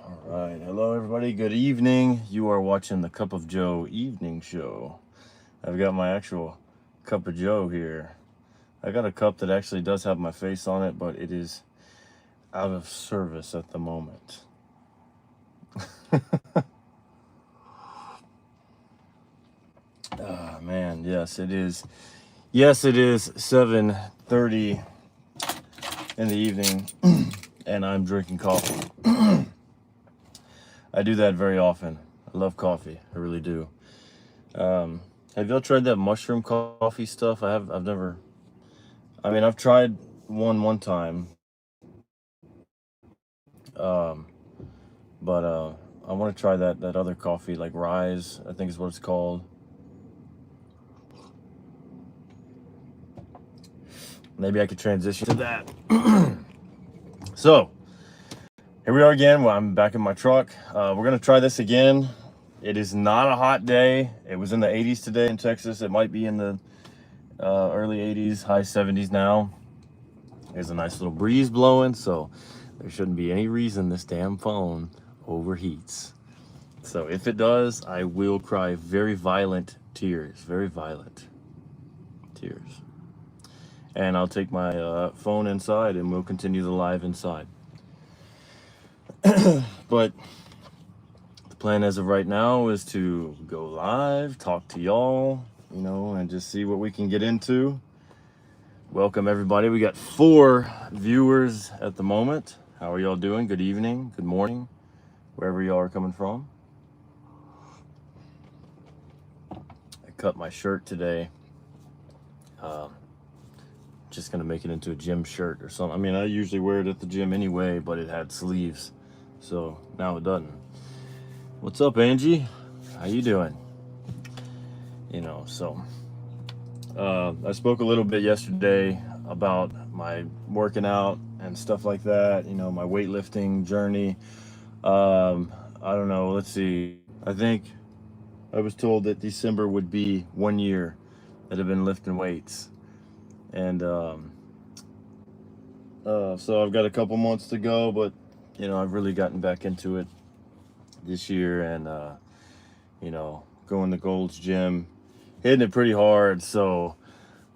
All right. Hello, everybody. Good evening. You are watching the Cup of Joe evening show. I've got my actual Cup of Joe here. I got a cup that actually does have my face on it, but it is out of service at the moment. Ah, man. Yes, it is. Yes, it is 7:30 in the evening, and I'm drinking coffee. I do that very often. I love coffee. I really do. Have y'all tried that mushroom coffee stuff? I've never. I mean, I've tried one time, um, but I want to try that other coffee, like Rise, I think is what it's called. Maybe I could transition to that. So here we are again. Well, I'm back in my truck. We're gonna try this again. It is not a hot day. It was in the 80s today in Texas. It might be in the early 80s, high 70s now. There's a nice little breeze blowing, so there shouldn't be any reason this damn phone overheats. So if it does, I will cry very violent tears, very violent tears. And I'll take my phone inside and we'll continue the live inside. But the plan as of right now is to go live, talk to y'all, and just see what we can get into. Welcome everybody. We got 4 viewers at the moment. How are y'all doing? Good evening, good morning, wherever y'all are coming from. I cut my shirt today. Just gonna make it into a gym shirt or something. I mean, I usually wear it at the gym anyway, but it had sleeves, so now it doesn't. What's up, Angie? How you doing? I spoke a little bit yesterday about my working out and stuff like that, my weightlifting journey. I don't know, let's see. I think I was told that December would be 1 year that I've been lifting weights. And so I've got a couple months to go, but I've really gotten back into it this year, and going to Gold's Gym, hitting it pretty hard. So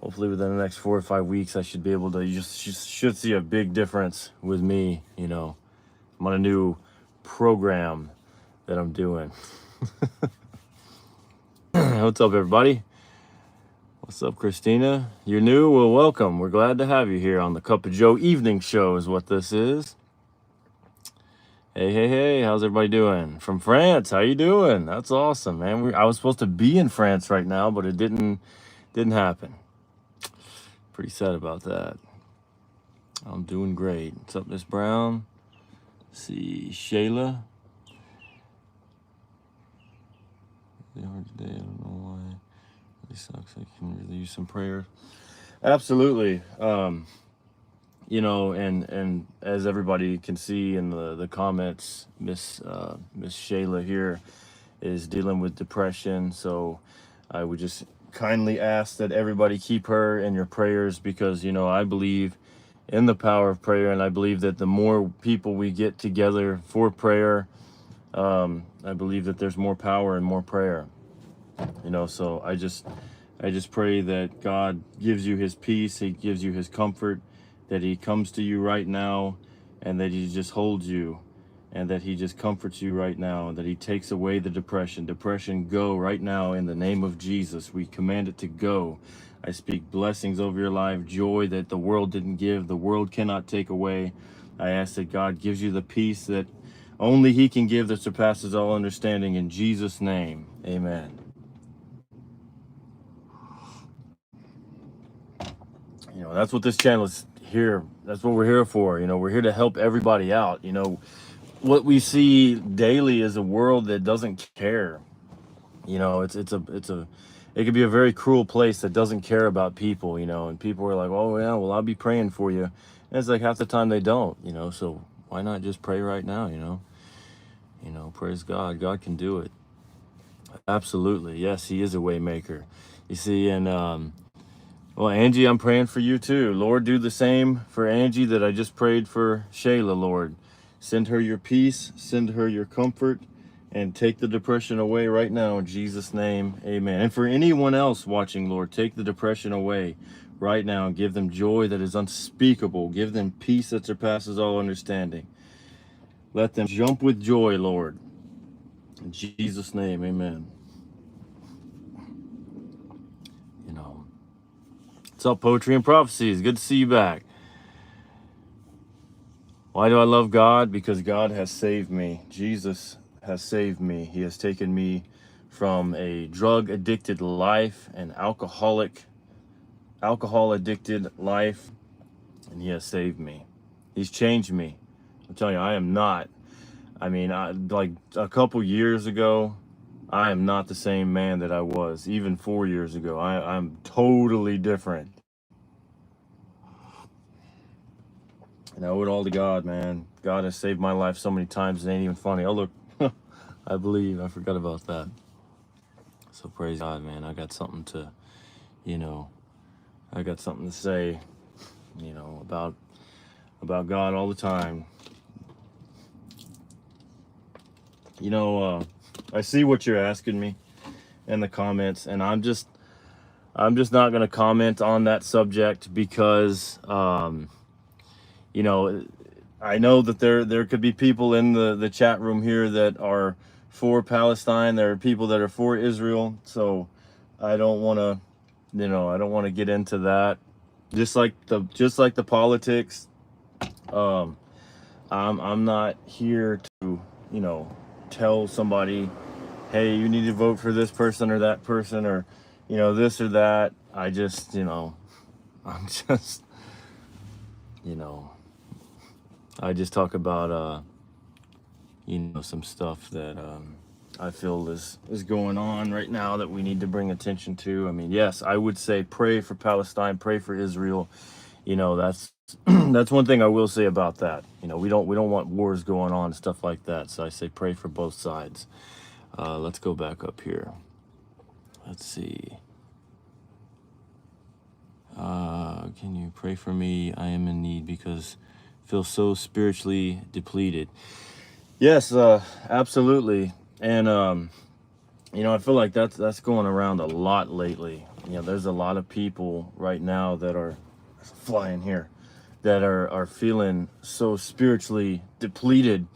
hopefully within the next 4 or 5 weeks, I should be able to. You should see a big difference with me. I'm on a new program that I'm doing. What's up, everybody? What's up, Christina? You're new? Well, welcome. We're glad to have you here on the Cup of Joe evening show is what this is. Hey, how's everybody doing? From France, how you doing? That's awesome, man. I was supposed to be in France right now, but it didn't happen. Pretty sad about that. I'm doing great. What's up, Miss Brown? Let's see, Shayla. Really hard today. I don't know why. Really sucks. I can really use some prayer. Absolutely. And as everybody can see in the comments, Miss Shayla here is dealing with depression. So I would just kindly ask that everybody keep her in your prayers, because I believe in the power of prayer, and I believe that the more people we get together for prayer, I believe that there's more power and more prayer. So I just pray that God gives you his peace, he gives you his comfort, that he comes to you right now, and that he just holds you, and that he just comforts you right now, and that he takes away the depression. Depression, go right now in the name of Jesus. We command it to go. I speak blessings over your life, joy that the world didn't give, the world cannot take away. I ask that God gives you the peace that only he can give, that surpasses all understanding, in Jesus' name. Amen. That's what this channel is here. That's what we're here for. We're here to help everybody out. What we see daily is a world that doesn't care. It could be a very cruel place that doesn't care about people, and people are like, oh yeah, well, I'll be praying for you. And it's like half the time they don't, so why not just pray right now? Praise God. God can do it. Absolutely. Yes, he is a way maker. You see, and well, Angie, I'm praying for you too. Lord, do the same for Angie that I just prayed for Shayla, Lord. Send her your peace, send her your comfort, and take the depression away right now in Jesus' name. Amen. And for anyone else watching, Lord, take the depression away right now and give them joy that is unspeakable. Give them peace that surpasses all understanding. Let them jump with joy, Lord. In Jesus' name, amen. You know, what's up, Poetry and Prophecies? Good to see you back. Why do I love God? Because God has saved me. Jesus has saved me. He has taken me from a drug-addicted life, an alcohol-addicted life, and he has saved me. He's changed me. I'm telling you, I am not. I mean, like a couple years ago, I am not the same man that I was. Even 4 years ago, I'm totally different. And I owe it all to God, man. God has saved my life so many times, it ain't even funny. Oh, look, I believe. I forgot about that. So praise God, man. I got something to, I got something to say, about God all the time. I see what you're asking me in the comments, and I'm just not going to comment on that subject because, I know that there could be people in the chat room here that are for Palestine. There are people that are for Israel. So I don't want to, I don't want to get into that. Just like the politics. I'm not here to, tell somebody, hey, you need to vote for this person or that person, or, this or that. I just, I'm just, I just talk about, some stuff that I feel is going on right now that we need to bring attention to. I mean, yes, I would say pray for Palestine, pray for Israel. That's that's one thing I will say about that. We don't want wars going on and stuff like that. So I say pray for both sides. Let's go back up here. Let's see. Can you pray for me? I am in need because I feel so spiritually depleted. Yes, absolutely. And I feel like that's going around a lot lately. There's a lot of people right now that are flying here that are feeling so spiritually depleted.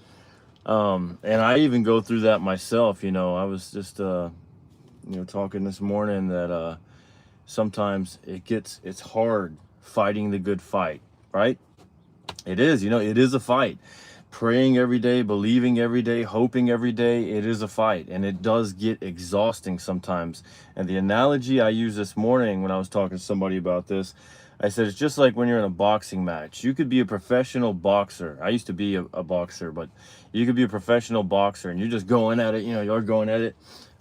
And I even go through that myself. I was just talking this morning that sometimes it's hard fighting the good fight, right? It is, it is a fight. Praying every day, believing every day, hoping every day, it is a fight, and it does get exhausting sometimes. And the analogy I used this morning when I was talking to somebody about this, I said, it's just like when you're in a boxing match. You could be a professional boxer. I used to be a boxer, but you could be a professional boxer and you're just going at it, you're going at it.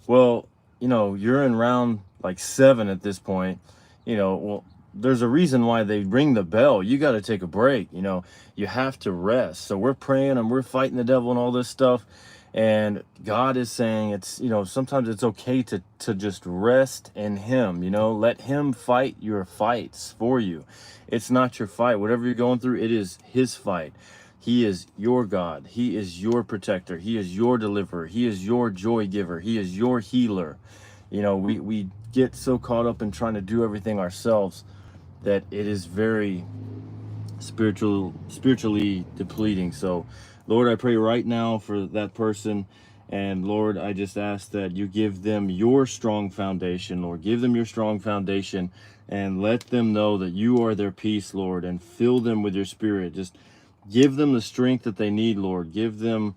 Well, you're in round like 7 at this point, well, there's a reason why they ring the bell. You got to take a break. You have to rest. So we're praying and we're fighting the devil and all this stuff. And God is saying it's, sometimes it's okay to just rest in him, let him fight your fights for you. It's not your fight. Whatever you're going through, it is his fight. He is your God. He is your protector. He is your deliverer. He is your joy giver. He is your healer. We get so caught up in trying to do everything ourselves that it is very spiritually depleting. So Lord, I pray right now for that person, and Lord, I just ask that you give them your strong foundation, Lord. Give them your strong foundation and let them know that you are their peace, Lord, and fill them with your spirit. Just give them the strength that they need, Lord. Give them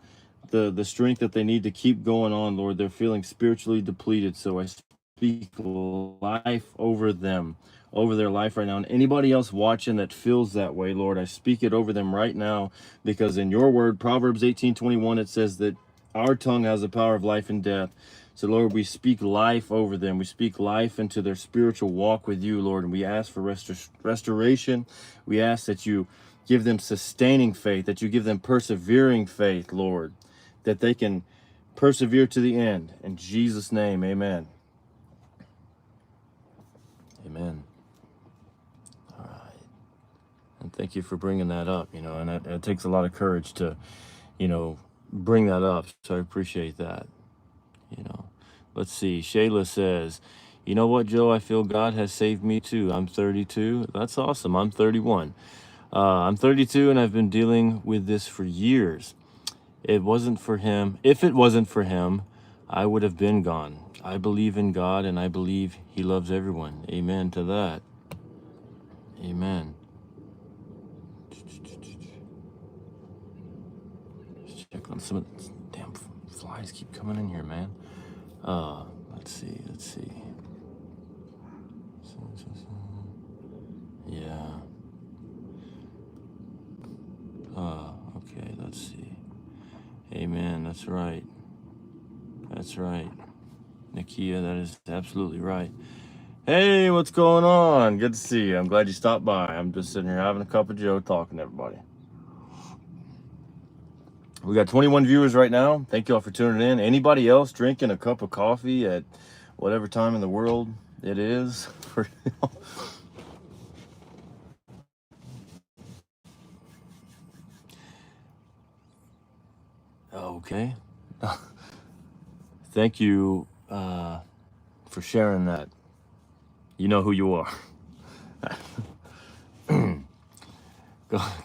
the strength that they need to keep going on, Lord. They're feeling spiritually depleted, so I speak life over them, over their life right now. And anybody else watching that feels that way, Lord, I speak it over them right now, because in your word, Proverbs 18:21, it says that our tongue has the power of life and death. So Lord, we speak life over them. We speak life into their spiritual walk with you, Lord. And we ask for restoration. We ask that you give them sustaining faith, that you give them persevering faith, Lord, that they can persevere to the end. In Jesus' name, amen. Amen. All right. And thank you for bringing that up, and it takes a lot of courage to, you know, bring that up. So I appreciate that. You know, let's see. Shayla says, you know what, Joe? I feel God has saved me too. I'm 32. That's awesome. I'm 31. I'm 32 and I've been dealing with this for years. It wasn't for him. If it wasn't for him, I would have been gone. I believe in God and I believe he loves everyone. Amen to that. Amen. Let's check on some of the damn flies keep coming in here, man. Let's see. Yeah. Okay, let's see. Amen. That's right. That's right. Nakia, that is absolutely right. Hey, what's going on? Good to see you. I'm glad you stopped by. I'm just sitting here having a cup of Joe talking to everybody. We got 21 viewers right now. Thank you all for tuning in. Anybody else drinking a cup of coffee at whatever time in the world it is? Okay. Thank you for sharing that. You know who you are.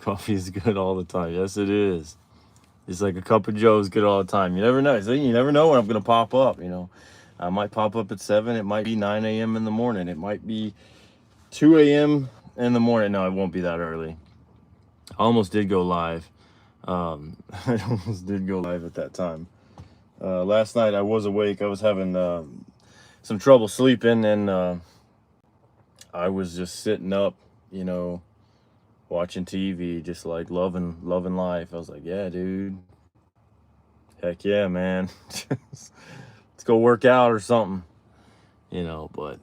Coffee is good all the time. Yes, it is. It's like a cup of Joe is good all the time. You never know. You never know when I'm going to pop up, you know. I might pop up at 7. It might be 9 a.m. in the morning. It might be 2 a.m. in the morning. No, it won't be that early. I almost did go live. I almost did go live at that time. Last night I was awake. I was having some trouble sleeping, and I was just sitting up, you know, watching TV, just like loving life. I was like, yeah, dude. Heck yeah, man. Let's go work out or something, you know, but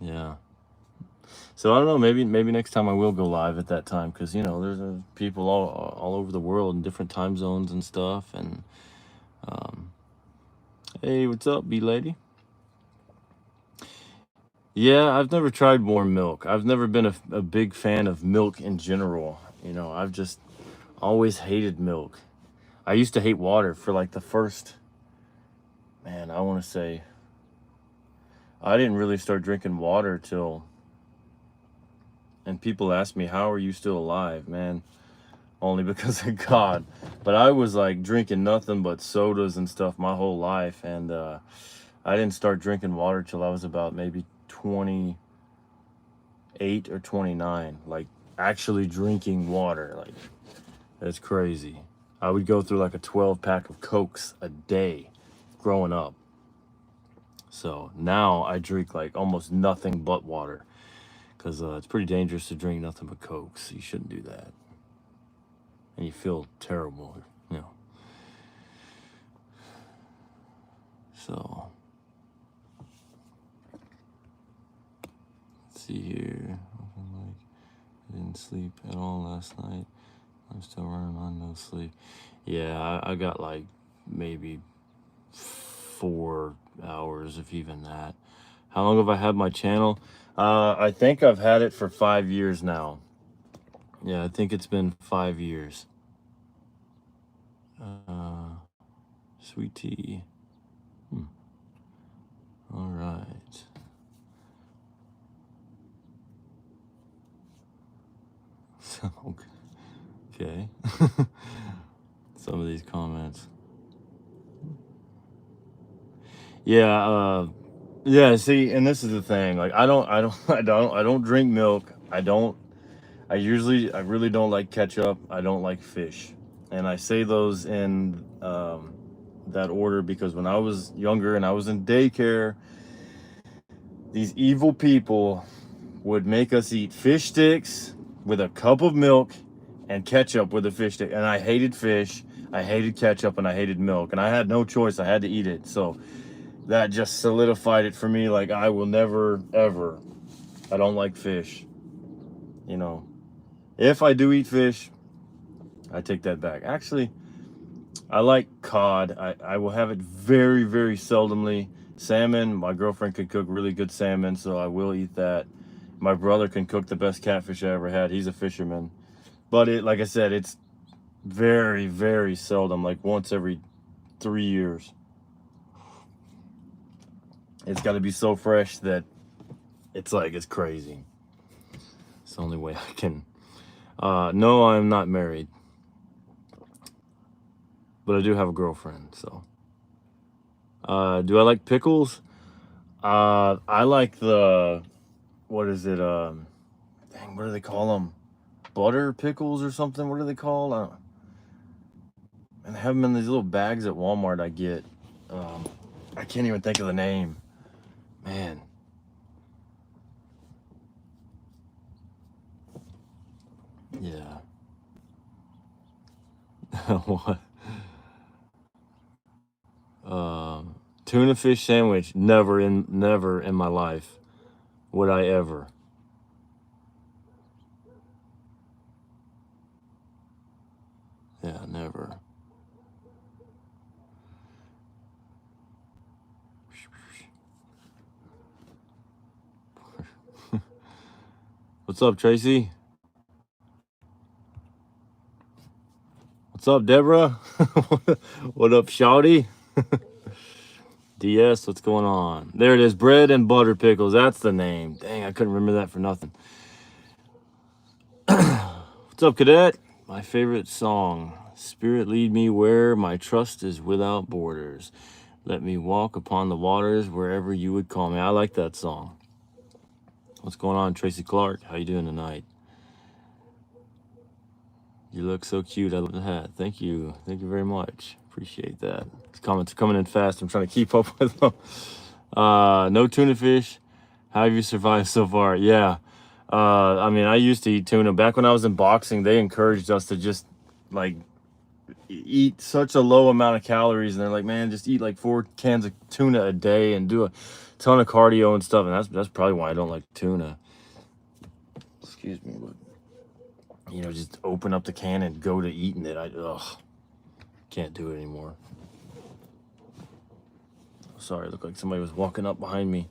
yeah. So I don't know, maybe next time I will go live at that time, because you know there's people all over the world in different time zones and stuff. And hey, what's up, B lady? Yeah, I've never tried warm milk. I've never been a big fan of milk in general. You know, I've just always hated milk. I used to hate water for like the first, man, I want to say, I didn't really start drinking water till, and people ask me, how are you still alive, man? Only because of God. But I was like drinking nothing but sodas and stuff my whole life. And I didn't start drinking water till I was about maybe 28 or 29. Like actually drinking water. Like, that's crazy. I would go through like a 12 pack of Cokes a day growing up. So now I drink like almost nothing but water, because it's pretty dangerous to drink nothing but Cokes. You shouldn't do that. And you feel terrible, you know. So, let's see here. I didn't sleep at all last night. I'm still running on no sleep. Yeah, I got like maybe 4 hours, if even that. How long have I had my channel? I think I've had it for 5 years now. Yeah, I think it's been 5 years. Sweet tea. All right. Okay. Some of these comments. Yeah, yeah, see, and this is the thing. Like I don't drink milk. I really don't like ketchup. I don't like fish. And I say those in that order because when I was younger and I was in daycare, these evil people would make us eat fish sticks with a cup of milk and ketchup with a fish stick. And I hated fish, I hated ketchup, and I hated milk. And I had no choice. I had to eat it. So that just solidified it for me. Like, I will never, ever. I don't like fish. You know, if I do eat fish, I take that back. Actually, I like cod. I will have it very, very seldomly. Salmon, my girlfriend could cook really good salmon, so I will eat that. My brother can cook the best catfish I ever had. He's a fisherman. But it, like I said, it's very, very seldom, like once every 3 years. It's got to be so fresh that it's like, it's crazy. It's the only way I can. No, I'm not married, but I do have a girlfriend. So, do I like pickles? I like the, what is it? Dang, what do they call them? Butter pickles or something? What are they called? And I have them in these little bags at Walmart. I get. I can't even think of the name. Man. Yeah. What? Tuna fish sandwich. Never in my life would I ever. Yeah, never. What's up, Tracy? What's up, Deborah? What up, Shawty? DS, what's going on? There it is, bread and butter pickles. That's the name. Dang, I couldn't remember that for nothing. What's up, Cadet? My favorite song. Spirit lead me where my trust is without borders. Let me walk upon the waters wherever you would call me. I like that song. What's going on, Tracy Clark? How you doing tonight? You look so cute. I love the hat. Thank you. Thank you very much. Appreciate that. These comments are coming in fast. I'm trying to keep up with them. No tuna fish. How have you survived so far? Yeah. I mean, I used to eat tuna. Back when I was in boxing, they encouraged us to just like eat such a low amount of calories, and they're like, man, just eat like 4 cans of tuna a day and do a ton of cardio and stuff. And that's probably why I don't like tuna. Excuse me, but you know, just open up the can and go to eating it. I can't do it anymore. Sorry, it looked like somebody was walking up behind me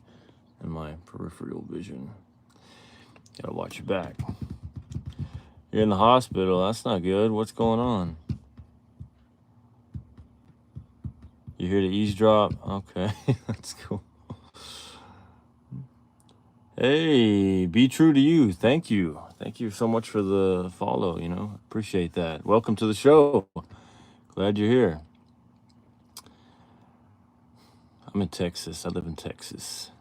in my peripheral vision. Gotta watch your back. You're in the hospital. That's not good. What's going on? You here to eavesdrop? Okay, that's cool. Hey, be true to you. Thank you. Thank you so much for the follow, you know. Appreciate that. Welcome to the show. Glad you're here. I'm in Texas. I live in Texas.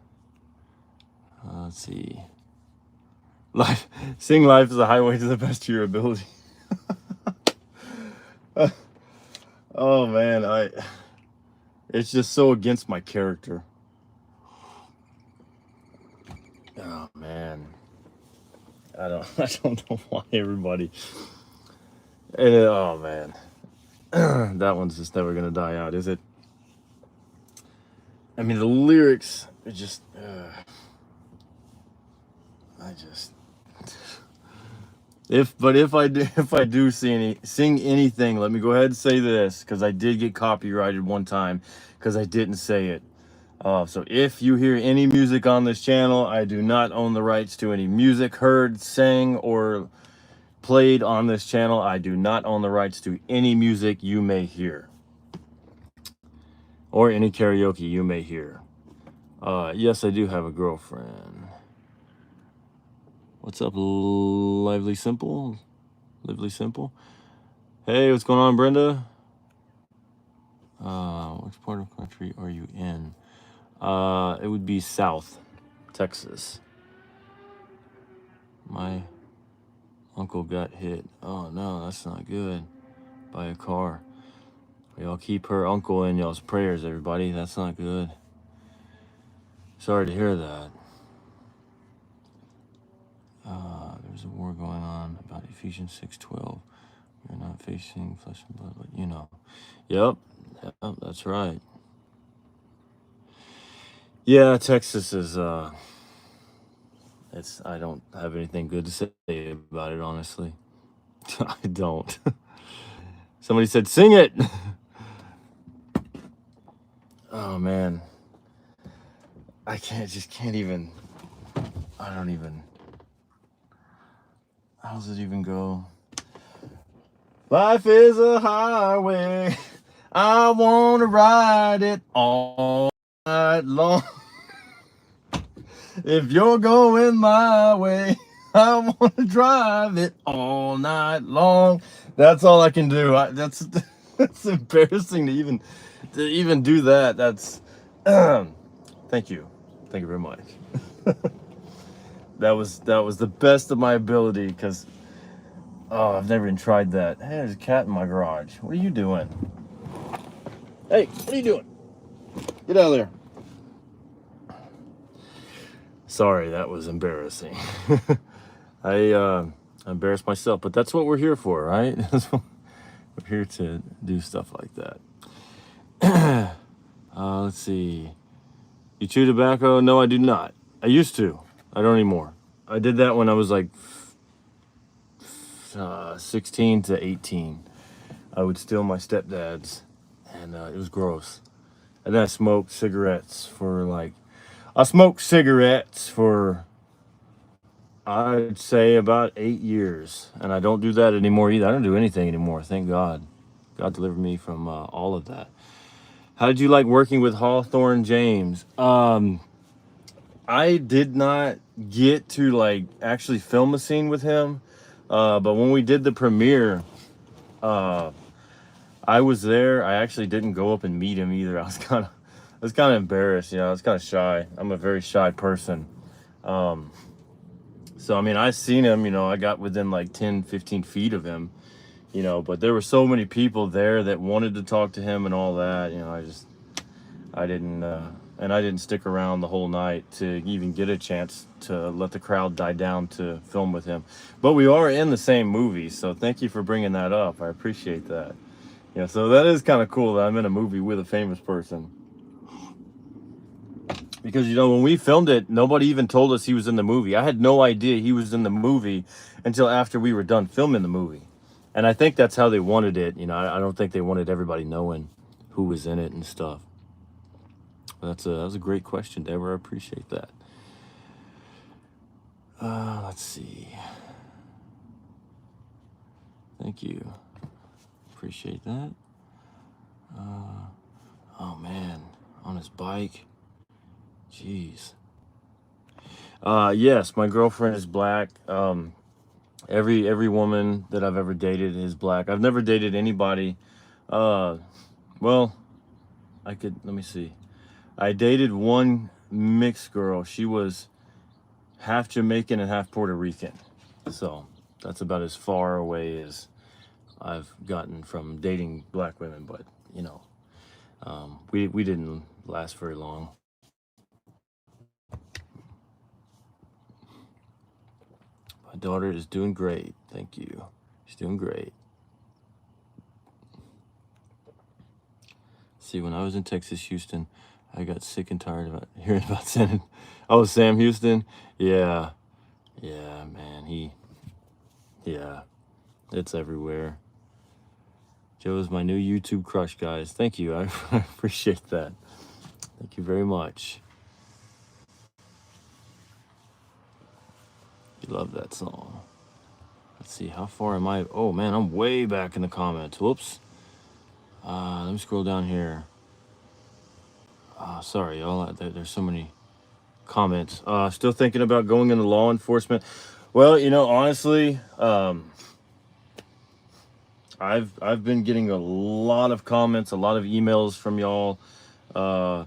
Let's see. Sing life is a highway to the best of your ability. Oh man, it's just so against my character. Oh man. I don't know why everybody. Oh man. That one's just never gonna die out, is it? I mean, the lyrics are just if I do sing anything, let me go ahead and say this, because I did get copyrighted one time because I didn't say it. So if you hear any music on this channel, I do not own the rights to any music heard, sang, or played on this channel. I do not own the rights to any music you may hear or any karaoke you may hear. Yes, I do have a girlfriend. What's up, Lively Simple? Lively Simple. Hey, what's going on, Brenda? Which part of the country are you in? It would be South Texas. My uncle got hit. Oh no, that's not good. By a car. Y'all keep her uncle in y'all's prayers, everybody. That's not good. Sorry to hear that. There's a war going on about Ephesians 6:12. You're not facing flesh and blood, but you know. Yep, that's right. Yeah, Texas is I don't have anything good to say about it, honestly. I don't. Somebody said sing it. Oh man. I can't even. I don't even. How does it even go? Life is a highway. I want to ride it all night long. If you're going my way, I want to drive it all night long. That's all I can do. That's that's embarrassing to even do that. That's thank you very much. That was the best of my ability because I've never even tried that. Hey, there's a cat in my garage. What are you doing? Hey, what are you doing? Get out of there. Sorry, that was embarrassing. I embarrassed myself, but that's what we're here for, right? We're here to do stuff like that. Let's see. You chew tobacco? No, I do not. I used to. I don't anymore. I did that when I was like 16 to 18. I would steal my stepdad's, and it was gross. And then I smoked cigarettes for I'd say about 8 years, and I don't do that anymore either. I don't do anything anymore. Thank God. God delivered me from all of that. How did you like working with Hawthorne James? I did not get to like actually film a scene with him, but when we did the premiere, I was there. I actually didn't go up and meet him either. I was kind of embarrassed. I was kind of shy. I'm a very shy person. So I mean, I seen him. I got within like 10, 15 feet of him. But there were so many people there that wanted to talk to him and all that. I didn't stick around the whole night to even get a chance to let the crowd die down to film with him. But we are in the same movie, so thank you for bringing that up. I appreciate that. So that is kind of cool that I'm in a movie with a famous person. Because, when we filmed it, nobody even told us he was in the movie. I had no idea he was in the movie until after we were done filming the movie. And I think that's how they wanted it. I don't think they wanted everybody knowing who was in it and stuff. That was a great question, Deborah. I appreciate that. Let's see. Thank you. Appreciate that. Oh man, on his bike. Jeez. Yes, my girlfriend is black. Every woman that I've ever dated is black. I've never dated anybody. Well, let me see. I dated one mixed girl. She was half Jamaican and half Puerto Rican. So that's about as far away as I've gotten from dating black women. But, we didn't last very long. My daughter is doing great. Thank you. She's doing great. See, when I was in Texas, Houston, I got sick and tired of hearing about Sam Houston. Yeah, man, it's everywhere. Joe is my new YouTube crush, guys. Thank you. I appreciate that. Thank you very much. You love that song. Let's see, how far am I? Oh man, I'm way back in the comments. Whoops. Let me scroll down here. Sorry, y'all. There's so many comments. Still thinking about going into law enforcement. Well, honestly, I've been getting a lot of comments, a lot of emails from y'all. I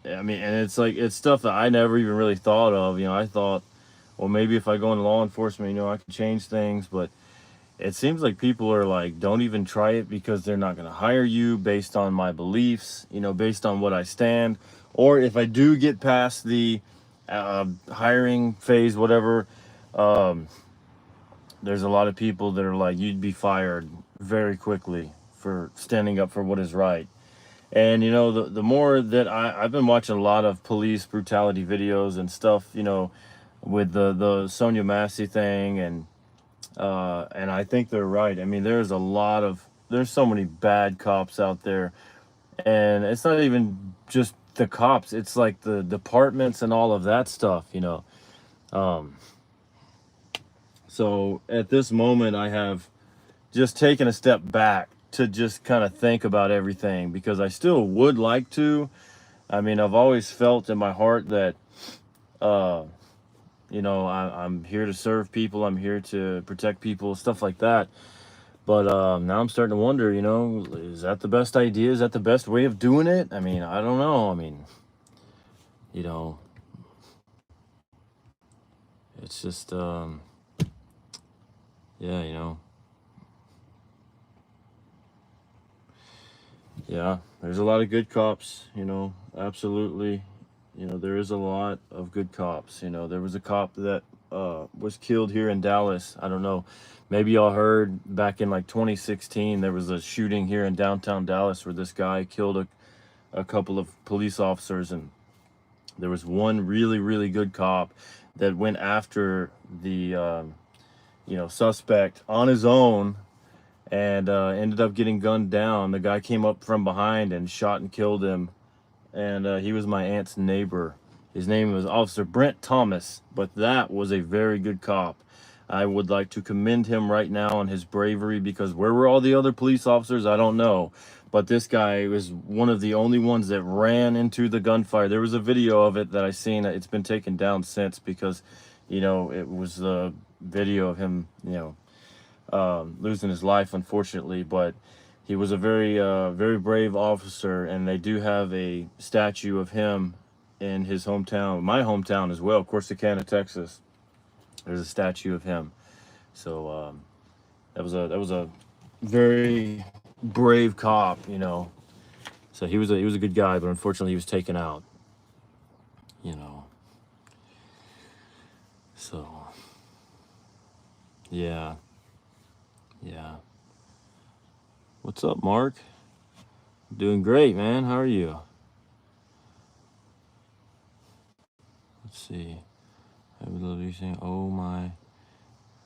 mean, and it's stuff that I never even really thought of. I thought, well, maybe if I go into law enforcement, I can change things. But it seems like people are like, don't even try it because they're not going to hire you based on my beliefs, based on what I stand. Or if I do get past the hiring phase, whatever, there's a lot of people that are like, you'd be fired very quickly for standing up for what is right. And, the more that I've been watching a lot of police brutality videos and stuff, with the Sonia Massey thing, and I think they're right. I mean, there's so many bad cops out there, and it's not even just the cops. It's like the departments and all of that stuff, So at this moment, I have just taking a step back to just kind of think about everything, because I still would like to. I mean, I've always felt in my heart that, uh, I'm here to serve people. I'm here to protect people, stuff like that. But now I'm starting to wonder, is that the best idea? Is that the best way of doing it? I mean, I don't know. I mean, you know, it's just, yeah, yeah, there's a lot of good cops, absolutely. There is a lot of good cops. There was a cop that was killed here in Dallas. I don't know. Maybe y'all heard back in like 2016, there was a shooting here in downtown Dallas where this guy killed a couple of police officers. And there was one really, really good cop that went after the, suspect on his own, and ended up getting gunned down. The guy came up from behind and shot and killed him. And he was my aunt's neighbor. His name was Officer Brent Thomas, but that was a very good cop. I would like to commend him right now on his bravery, because where were all the other police officers? I don't know. But this guy was one of the only ones that ran into the gunfire. There was a video of it that I seen. It's been taken down since, because, it was a video of him, losing his life, unfortunately. But he was a very brave officer, and they do have a statue of him in his hometown, my hometown as well, Corsicana, Texas. There's a statue of him. So that was a very brave cop, So he was a good guy, but unfortunately he was taken out, So yeah. What's up, Mark? Doing great, man. How are you? Let's see. I would love you saying, "Oh my,"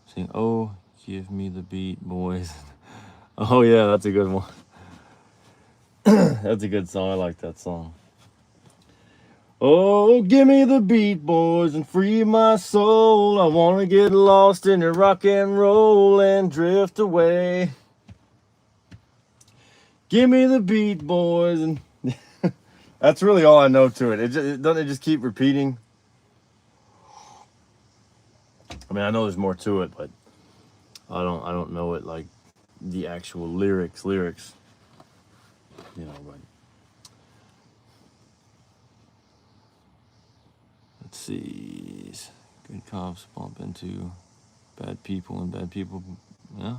saying, "Oh, give me the beat, boys." Oh yeah, that's a good one. That's a good song. I like that song. Oh, give me the beat, boys, and free my soul. I want to get lost in the rock and roll and drift away. Give me the beat, boys, and that's really all I know to it. Doesn't it just keep repeating? I mean, I know there's more to it, but I don't know it like the actual lyrics, but let's see. Good cops bump into bad people, and bad people, yeah,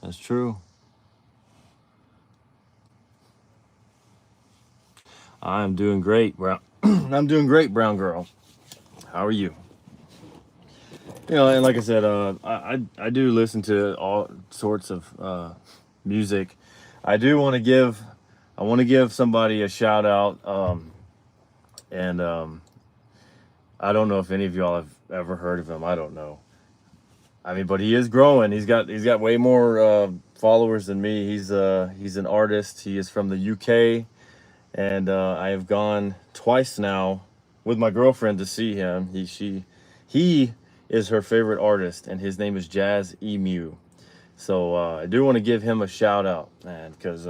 that's true. I'm doing great, Brown. I'm doing great, Brown girl. How are you? And like I said, I do listen to all sorts of music. I want to give somebody a shout out, and I don't know if any of y'all have ever heard of him. I don't know. I mean, but he is growing. He's got way more followers than me. He's an artist. He is from the UK, and I have gone twice now with my girlfriend to see him. He is her favorite artist, and his name is Jazz Emu. So I do want to give him a shout out, man, because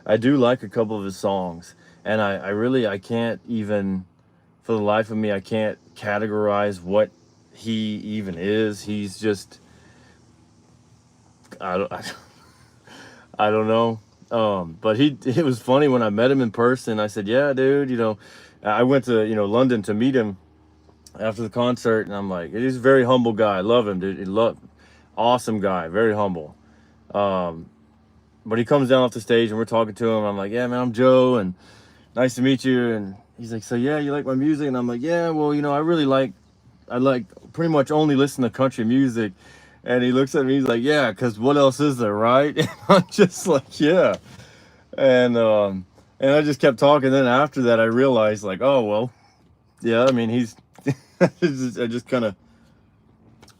I do like a couple of his songs, and I can't even, for the life of me, I can't categorize what he even is. He's just, I don't, I don't know. But it was funny when I met him in person. I said, "Yeah, dude, I went to London to meet him after the concert," and I'm like, he's a very humble guy. I love him, dude. Awesome guy, very humble. But he comes down off the stage and we're talking to him. I'm like, "Yeah, man, I'm Joe, and nice to meet you." And he's like, "So yeah, you like my music?" And I'm like, "Yeah, well, I like pretty much only listen to country music." And he looks at me, he's like, "Yeah, because what else is there, right?" And I'm just like, "Yeah." And I just kept talking. Then after that, I realized, like, oh well, yeah. I mean, he's. I just kind of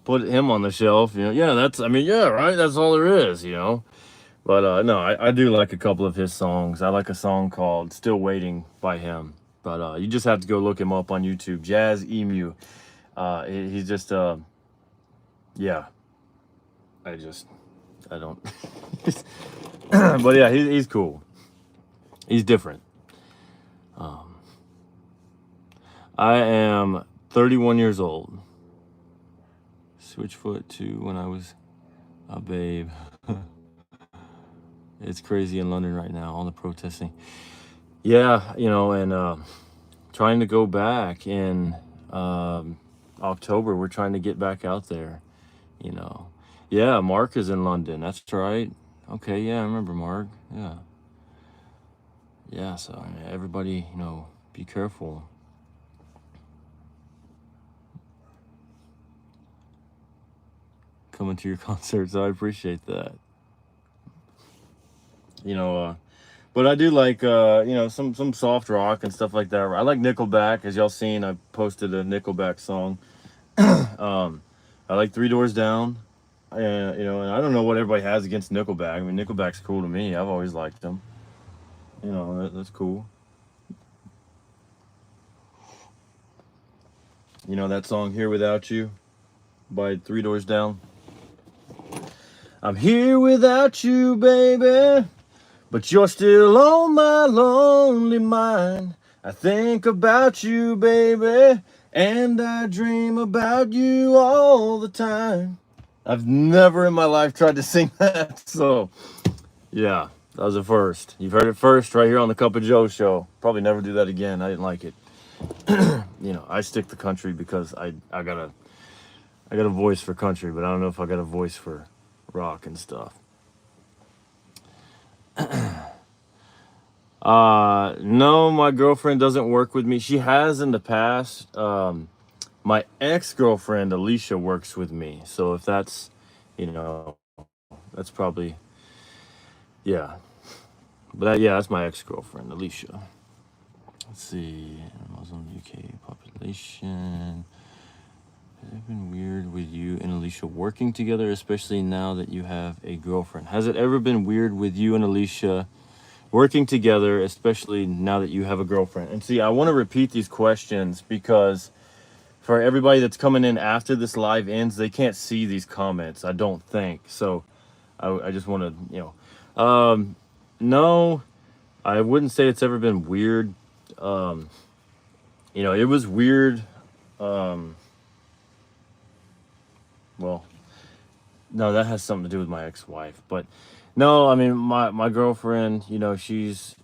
put him on the shelf. Yeah, I mean, yeah, right. That's all there is, But no, I do like a couple of his songs. I like a song called "Still Waiting" by him. But you just have to go look him up on YouTube, Jazz Emu. He's just yeah. I just I don't. But yeah, he's cool. He's different. Um, I am 31 years old. Switchfoot to when I was a babe. It's crazy in London right now, all the protesting. Yeah, and trying to go back in October. We're trying to get back out there, you know. Yeah, Mark is in London. That's right. Okay, yeah, I remember Mark. Yeah. Yeah, so everybody, be careful. Coming to your concerts, I appreciate that. You know, but I do like some soft rock and stuff like that. I like Nickelback, as y'all seen. I posted a Nickelback song. I like Three Doors Down. And I don't know what everybody has against Nickelback. I mean, Nickelback's cool to me. I've always liked them. That's cool. That song "Here Without You" by Three Doors Down. I'm here without you, baby, but you're still on my lonely mind. I think about you, baby, and I dream about you all the time. I've never in my life tried to sing that, so yeah, that was a first. You've heard it first right here on the Cup of Joe show. Probably never do that again. I didn't like it. I stick to country because I got a voice for country, but I don't know if I got a voice for rock and stuff. No, my girlfriend doesn't work with me. She has in the past. My ex-girlfriend Alicia works with me. So if that's, you know, that's probably, yeah. But that's my ex-girlfriend Alicia. Let's see, Muslim UK population. Has it been weird with you and Alicia working together, especially now that you have a girlfriend? Has it ever been weird with you and Alicia working together, especially now that you have a girlfriend? And see, I want to repeat these questions because for everybody that's coming in after this live ends, they can't see these comments, I don't think. So I just want to, no, I wouldn't say it's ever been weird. It was weird. Well, no, that has something to do with my ex-wife. But no, I mean, my girlfriend, she was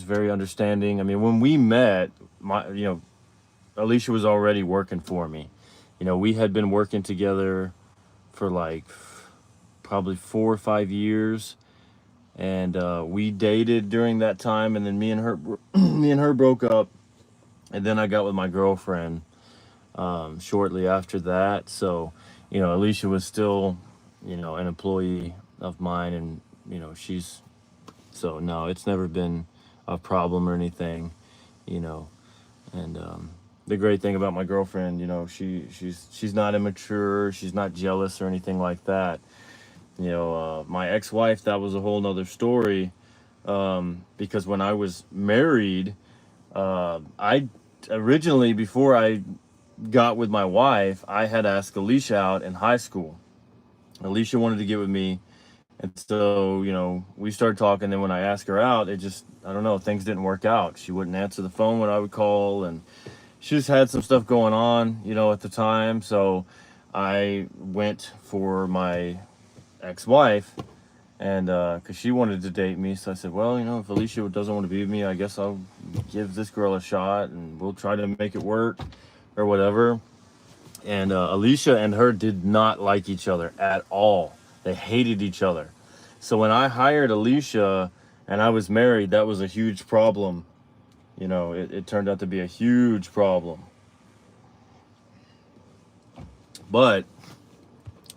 very understanding. I mean, when we met, Alicia was already working for me. We had been working together for like probably 4 or 5 years, and we dated during that time, and then me and her me and her broke up, and then I got with my girlfriend shortly after that. So Alicia was still an employee of mine, and she's, so no, it's never been a problem or anything. you know and the great thing about my girlfriend, she's not immature, she's not jealous or anything like that. My ex-wife, that was a whole nother story, because when I was married, I originally, before I got with my wife, I had asked Alicia out in high school. Alicia wanted to get with me, and so we started talking. Then when I asked her out, it just, I don't know, things didn't work out. She wouldn't answer the phone when I would call, and she just had some stuff going on, at the time. So I went for my ex-wife, and because she wanted to date me, so I said, well, if Alicia doesn't want to be with me, I guess I'll give this girl a shot, and we'll try to make it work or whatever. And Alicia and her did not like each other at all. They hated each other. So when I hired Alicia and I was married, that was a huge problem. It turned out to be a huge problem. But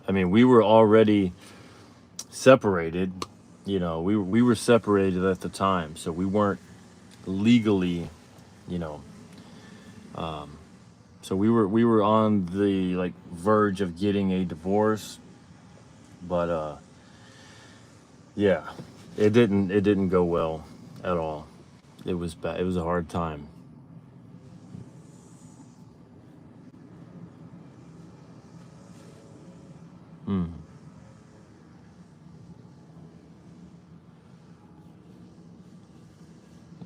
I mean, we were already separated. We were separated at the time, so we weren't legally, you know. So we were on the like verge of getting a divorce, but yeah, it didn't go well at all. It was bad. It was a hard time.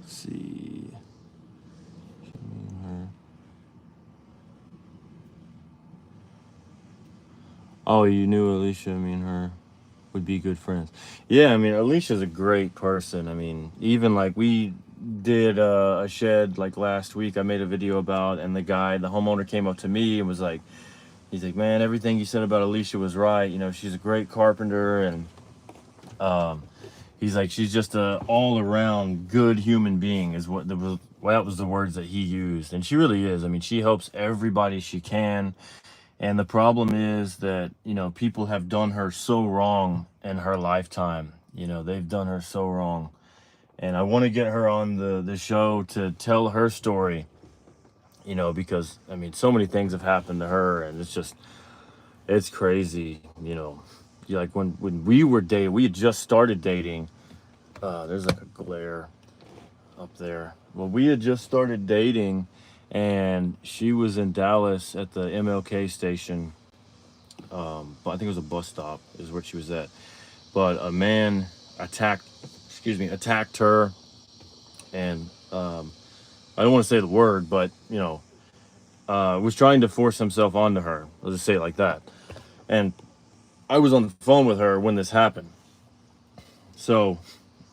Let's see. Her. Oh, you knew Alicia. Me and her would be good friends. Yeah, I mean, Alicia's a great person. I mean, even like we did a shed like last week. I made a video about, and the homeowner came up to me and was like, he's like, man, everything you said about Alicia was right. You know, she's a great carpenter, and um, he's like, she's just a all around good human being. Is what that was the words that he used, and she really is. I mean, she helps everybody she can. And the problem is that, you know, people have done her so wrong in her lifetime. You know, they've done her so wrong. And I want to get her on the show to tell her story, you know, because, I mean, so many things have happened to her, and it's crazy, you know. Like when we were dating, we had just started dating. There's like a glare up there. Well, we had just started dating, and she was in Dallas at the MLK station. But I think it was a bus stop is where she was at. But a man attacked her, and I don't want to say the word, but you know, was trying to force himself onto her. Let's just say it like that. And I was on the phone with her when this happened, so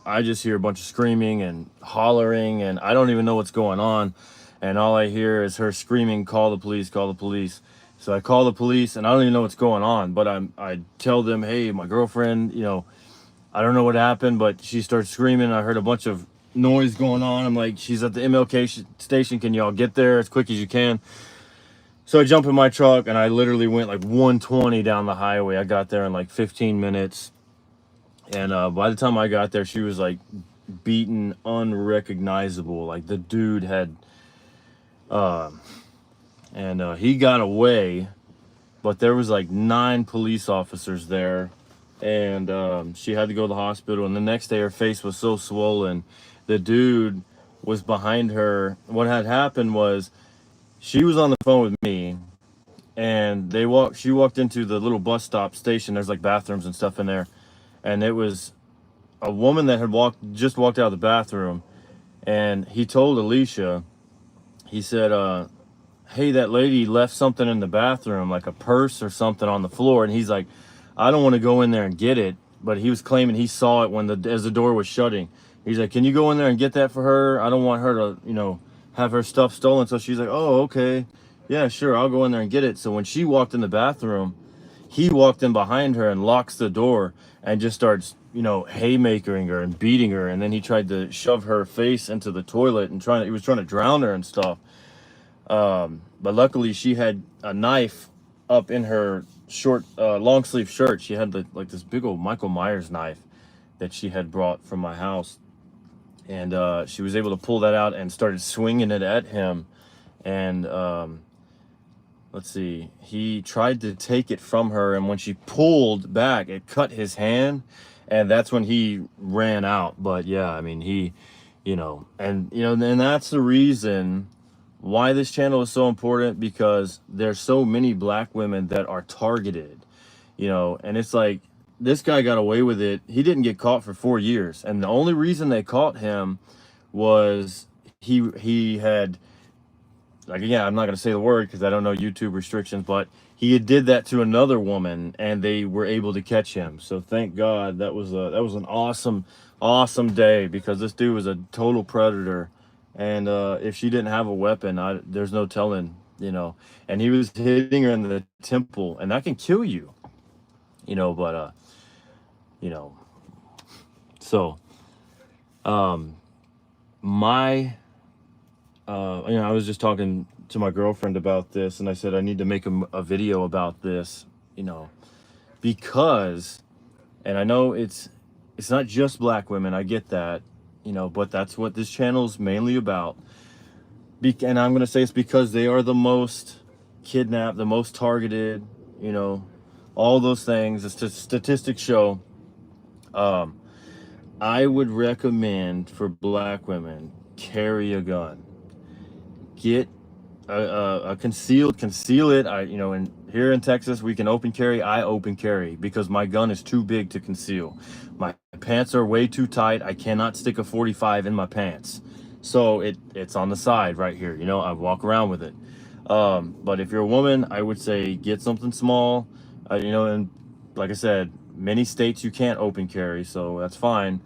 I just hear a bunch of screaming and hollering, and I don't even know what's going on. And all I hear is her screaming, call the police, call the police. So I call the police, and I don't even know what's going on, but I tell them, hey, my girlfriend, you know, I don't know what happened, but she starts screaming. I heard a bunch of noise going on. I'm like, she's at the MLK station. Can y'all get there as quick as you can? So I jump in my truck, and I literally went like 120 down the highway. I got there in like 15 minutes. And by the time I got there, she was like beaten, unrecognizable. Like the dude had, he got away, but there was like 9 police officers there, and she had to go to the hospital. And the next day, her face was so swollen. The dude was behind her. What had happened was she was on the phone with me, and she walked into the little bus stop station. There's like bathrooms and stuff in there, and it was a woman that had just walked out of the bathroom, and he told Alicia, he said, hey, that lady left something in the bathroom, like a purse or something on the floor. And he's like, I don't want to go in there and get it, but he was claiming he saw it as the door was shutting. He's like, can you go in there and get that for her? I don't want her to, you know, have her stuff stolen. So she's like, oh, okay, yeah, sure, I'll go in there and get it. So when she walked in the bathroom, he walked in behind her and locks the door and just starts, you know, haymakering her and beating her. And then he tried to shove her face into the toilet and he was trying to drown her and stuff. But luckily she had a knife up in her short, long sleeve shirt. She had like this big old Michael Myers knife that she had brought from my house. And she was able to pull that out and started swinging it at him. And let's see, he tried to take it from her, and when she pulled back, it cut his hand, and that's when he ran out. But yeah, I mean, and that's the reason why this channel is so important, because there's so many black women that are targeted, you know. And it's like, this guy got away with it. He didn't get caught for 4 years, and the only reason they caught him was he had, like, again, I'm not going to say the word because I don't know YouTube restrictions, but he did that to another woman, and they were able to catch him. So thank God. That was an awesome day, because this dude was a total predator. And if she didn't have a weapon, there's no telling, you know. And he was hitting her in the temple, and that can kill you, you know. But you know, so I was just talking to my girlfriend about this, and I said I need to make a video about this, you know, because, and I know it's not just black women, I get that, you know, but that's what this channel is mainly about. And I'm gonna say it's because they are the most kidnapped, the most targeted, you know, all those things. The statistics show. I would recommend for black women, carry a gun. Get a conceal it. And here in Texas, we can open carry. I open carry because my gun is too big to conceal. My pants are way too tight. I cannot stick a 45 in my pants. So it's on the side right here. You know, I walk around with it. But if you're a woman, I would say get something small. You know, and like I said, many states you can't open carry, so that's fine.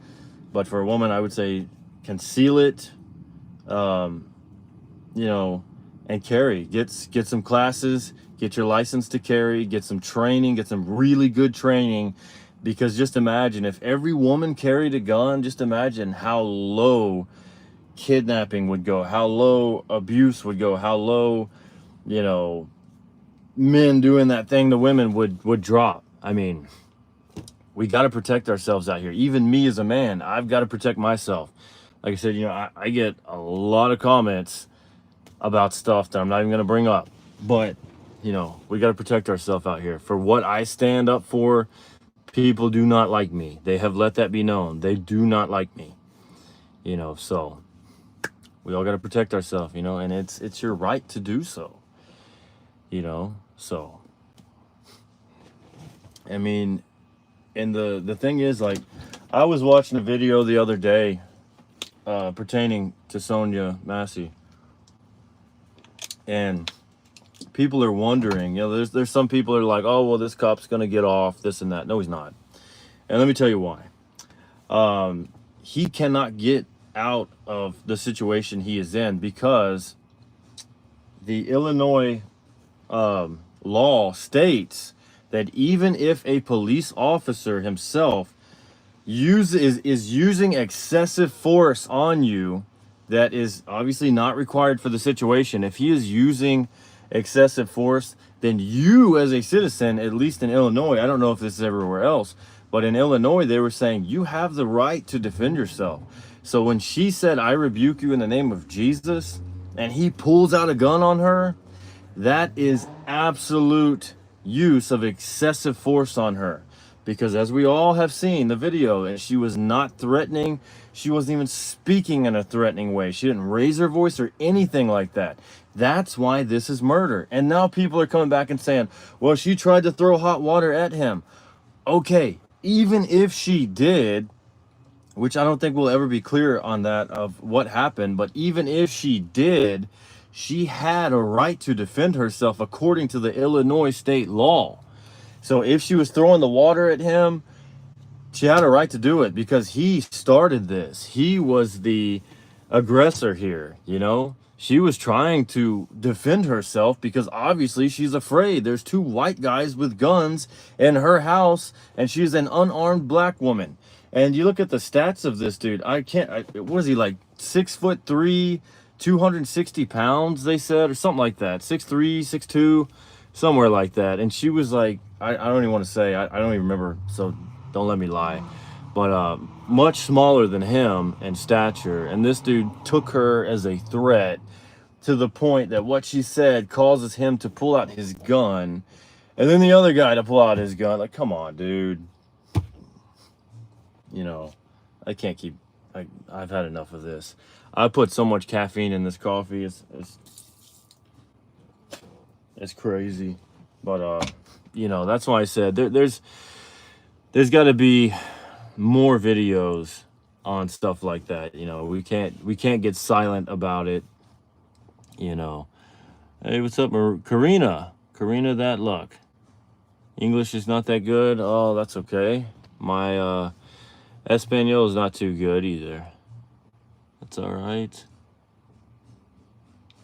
But for a woman, I would say conceal it. Um, you know, and carry. Get some classes. Get your license to carry. Get some training. Get some really good training. Because just imagine if every woman carried a gun. Just imagine how low kidnapping would go, how low abuse would go, how low, you know, men doing that thing to women would drop. I mean, we got to protect ourselves out here. Even me as a man, I've got to protect myself. Like I said, you know, I get a lot of comments about stuff that I'm not even going to bring up, but you know, we got to protect ourselves out here. For what I stand up for, people do not like me. They have let that be known. They do not like me, you know, so we all got to protect ourselves, you know, and it's your right to do so, you know. So I mean, and the thing is, like, I was watching a video the other day pertaining to Sonia Massey, and people are wondering, you know, there's some people that are like, oh well, this cop's gonna get off, this and that. No, he's not. And let me tell you why. He cannot get out of the situation he is in because the Illinois law states that even if a police officer himself is using excessive force on you, that is obviously not required for the situation. If he is using excessive force, then you as a citizen, at least in Illinois, I don't know if this is everywhere else, but in Illinois, they were saying you have the right to defend yourself. So when she said, I rebuke you in the name of Jesus, and he pulls out a gun on her, that is absolute use of excessive force on her. Because as we all have seen the video, and she was not threatening, she wasn't even speaking in a threatening way. She didn't raise her voice or anything like that. That's why this is murder. And now people are coming back and saying, well, she tried to throw hot water at him. Okay, even if she did, which I don't think we'll ever be clear on that of what happened, but even if she did, she had a right to defend herself according to the Illinois state law. So if she was throwing the water at him, she had a right to do it because he started this. He was the aggressor here, you know? She was trying to defend herself because obviously she's afraid. There's two white guys with guns in her house and she's an unarmed black woman. And you look at the stats of this dude. What is he, like 6'3", 260 pounds, they said, or something like that. 6'3", 6'2", somewhere like that. And she was like, I don't even want to say, I don't even remember, so don't let me lie. But much smaller than him in stature. And this dude took her as a threat to the point that what she said causes him to pull out his gun. And then the other guy to pull out his gun. Like, come on, dude. You know, I can't keep, I've had enough of this. I put so much caffeine in this coffee. It's crazy. But, you know, that's why I said there's got to be more videos on stuff like that. You know, we can't get silent about it. You know, hey, what's up, Karina? Karina, that luck. English is not that good. Oh, that's okay. My Espanol is not too good either. That's all right.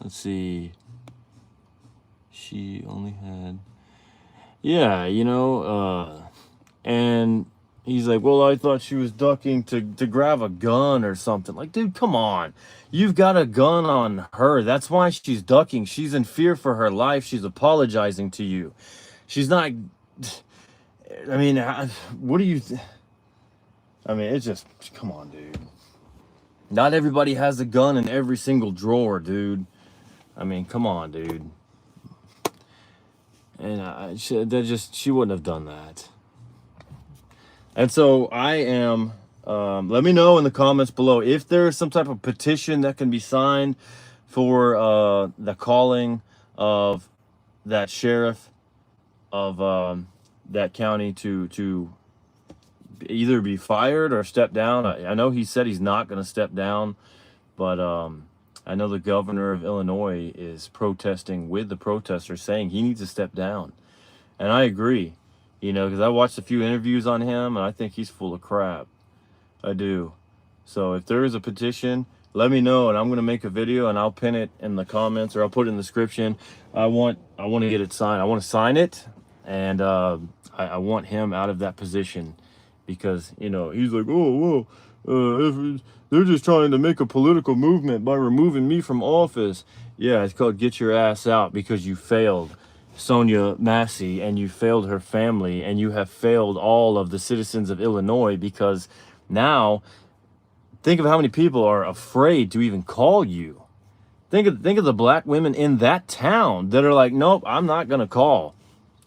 Let's see. She only had, yeah, you know, and he's like, well, I thought she was ducking to grab a gun or something. Like, dude, come on. You've got a gun on her. That's why she's ducking. She's in fear for her life. She's apologizing to you. She's not, I mean, what do you, I mean, it's just, come on, dude. Not everybody has a gun in every single drawer, dude. I mean, come on, dude. And she wouldn't have done that. And so I am, let me know in the comments below if there is some type of petition that can be signed for the calling of that sheriff of that county to either be fired or step down. I know he said he's not going to step down, But I know the governor of Illinois is protesting with the protesters, saying he needs to step down. And I agree, you know, because I watched a few interviews on him, and I think he's full of crap. I do. So if there is a petition, let me know, and I'm gonna make a video, and I'll pin it in the comments, or I'll put it in the description. I want to get it signed. I want to sign it, and I want him out of that position, because you know he's like, oh, well, they're just trying to make a political movement by removing me from office. Yeah, it's called get your ass out, because you failed Sonia Massey, and you failed her family, and you have failed all of the citizens of Illinois, because now think of how many people are afraid to even call you. Think of the black women in that town that are like, nope, I'm not gonna call.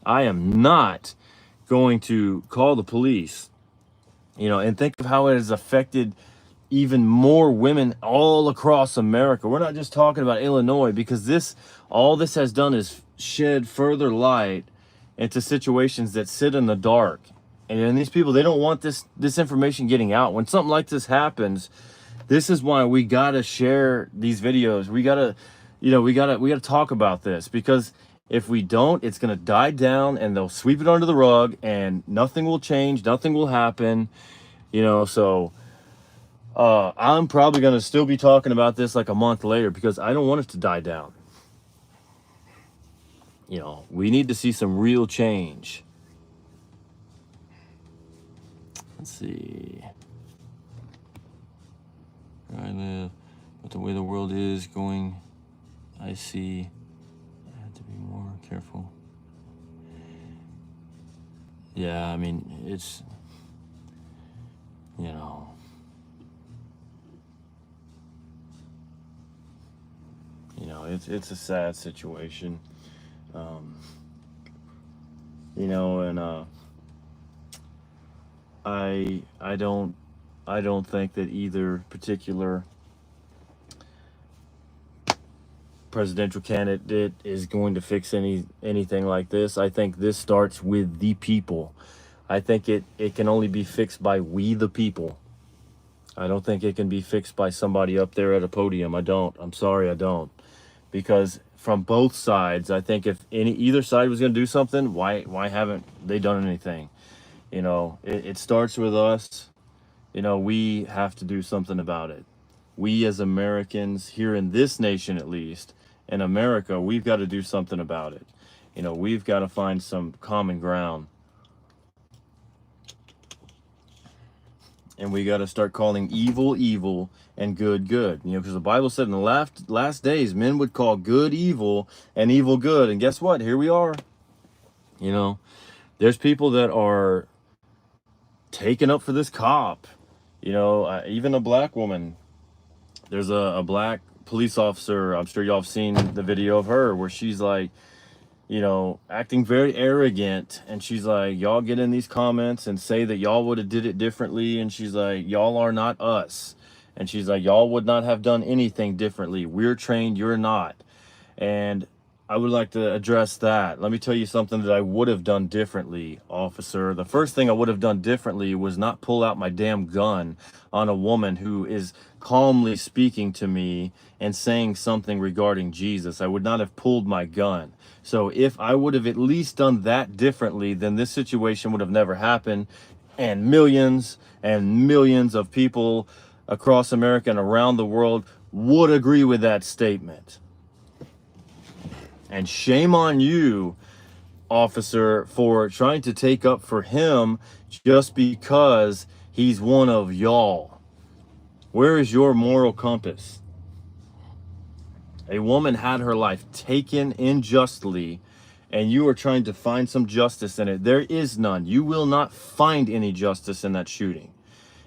I am not going to call the police. You know, and think of how it has affected even more women all across America. We're not just talking about Illinois, because all this has done is shed further light into situations that sit in the dark. And these people, they don't want this information getting out. When something like this happens, this is why we gotta share these videos. We gotta, you know, we gotta talk about this, because if we don't, it's gonna die down, and they'll sweep it under the rug, and nothing will change, nothing will happen, you know. So I'm probably gonna still be talking about this like a month later, because I don't want it to die down. You know, we need to see some real change. Let's see. Where I live, but the way the world is going, I see I have to be more careful. Yeah, I mean, it's, you know, it's a sad situation. You know, and I don't think that either particular presidential candidate is going to fix anything like this. I think this starts with the people. I think it can only be fixed by we the people. I don't think it can be fixed by somebody up there at a podium. I don't. I'm sorry, I don't. Because from both sides, I think if either side was going to do something, why haven't they done anything? You know, it starts with us. You know, we have to do something about it. We as Americans here in this nation, at least in America, we've got to do something about it. You know, we've got to find some common ground. And we got to start calling evil evil and good good. You know, because the Bible said in the last days, men would call good evil and evil good. And guess what? Here we are. You know, there's people that are taking up for this cop. You know, even a black woman. There's a black police officer. I'm sure y'all have seen the video of her where she's like, you know, acting very arrogant, and she's like, y'all get in these comments and say that y'all would have did it differently, and she's like, y'all are not us, and she's like, y'all would not have done anything differently. We're trained, you're not. And I would like to address that. Let me tell you something that I would have done differently, officer. The first thing I would have done differently was not pull out my damn gun on a woman who is calmly speaking to me and saying something regarding Jesus. I would not have pulled my gun. So if I would have at least done that differently, then this situation would have never happened. And millions of people across America and around the world would agree with that statement. And shame on you, officer, for trying to take up for him just because he's one of y'all. Where is your moral compass? A woman had her life taken unjustly, and you are trying to find some justice in it. There is none. You will not find any justice in that shooting.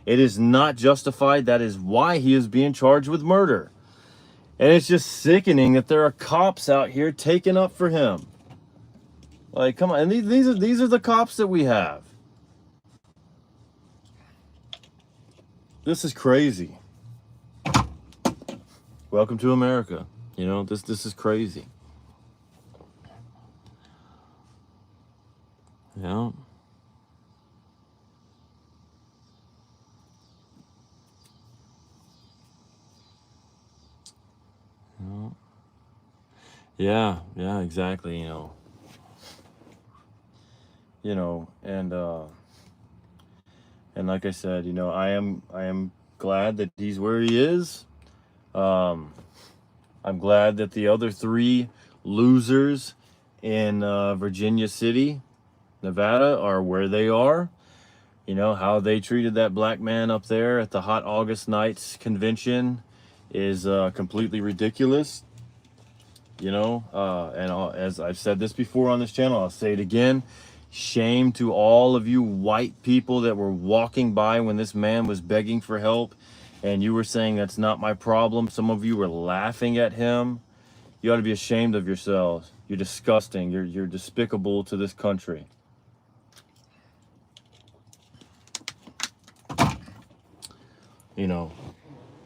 It is not justified. That is why he is being charged with murder. And it's just sickening that there are cops out here taking up for him. Like, come on. And these are the cops that we have. This is crazy. Welcome to America. You know, this is crazy. Yeah. Yeah, yeah, exactly. And like I said, I am glad that he's where he is. Um, I'm glad that the other three losers in Virginia City, Nevada, are where they are. How they treated that black man up there at the Hot August Nights convention is completely ridiculous. As I've said this before on this channel, I'll say it again. Shame to all of you white people that were walking by when this man was begging for help and you were saying that's not my problem. Some of you were laughing at him. You ought to be ashamed of yourselves. You're disgusting. You're despicable to this country.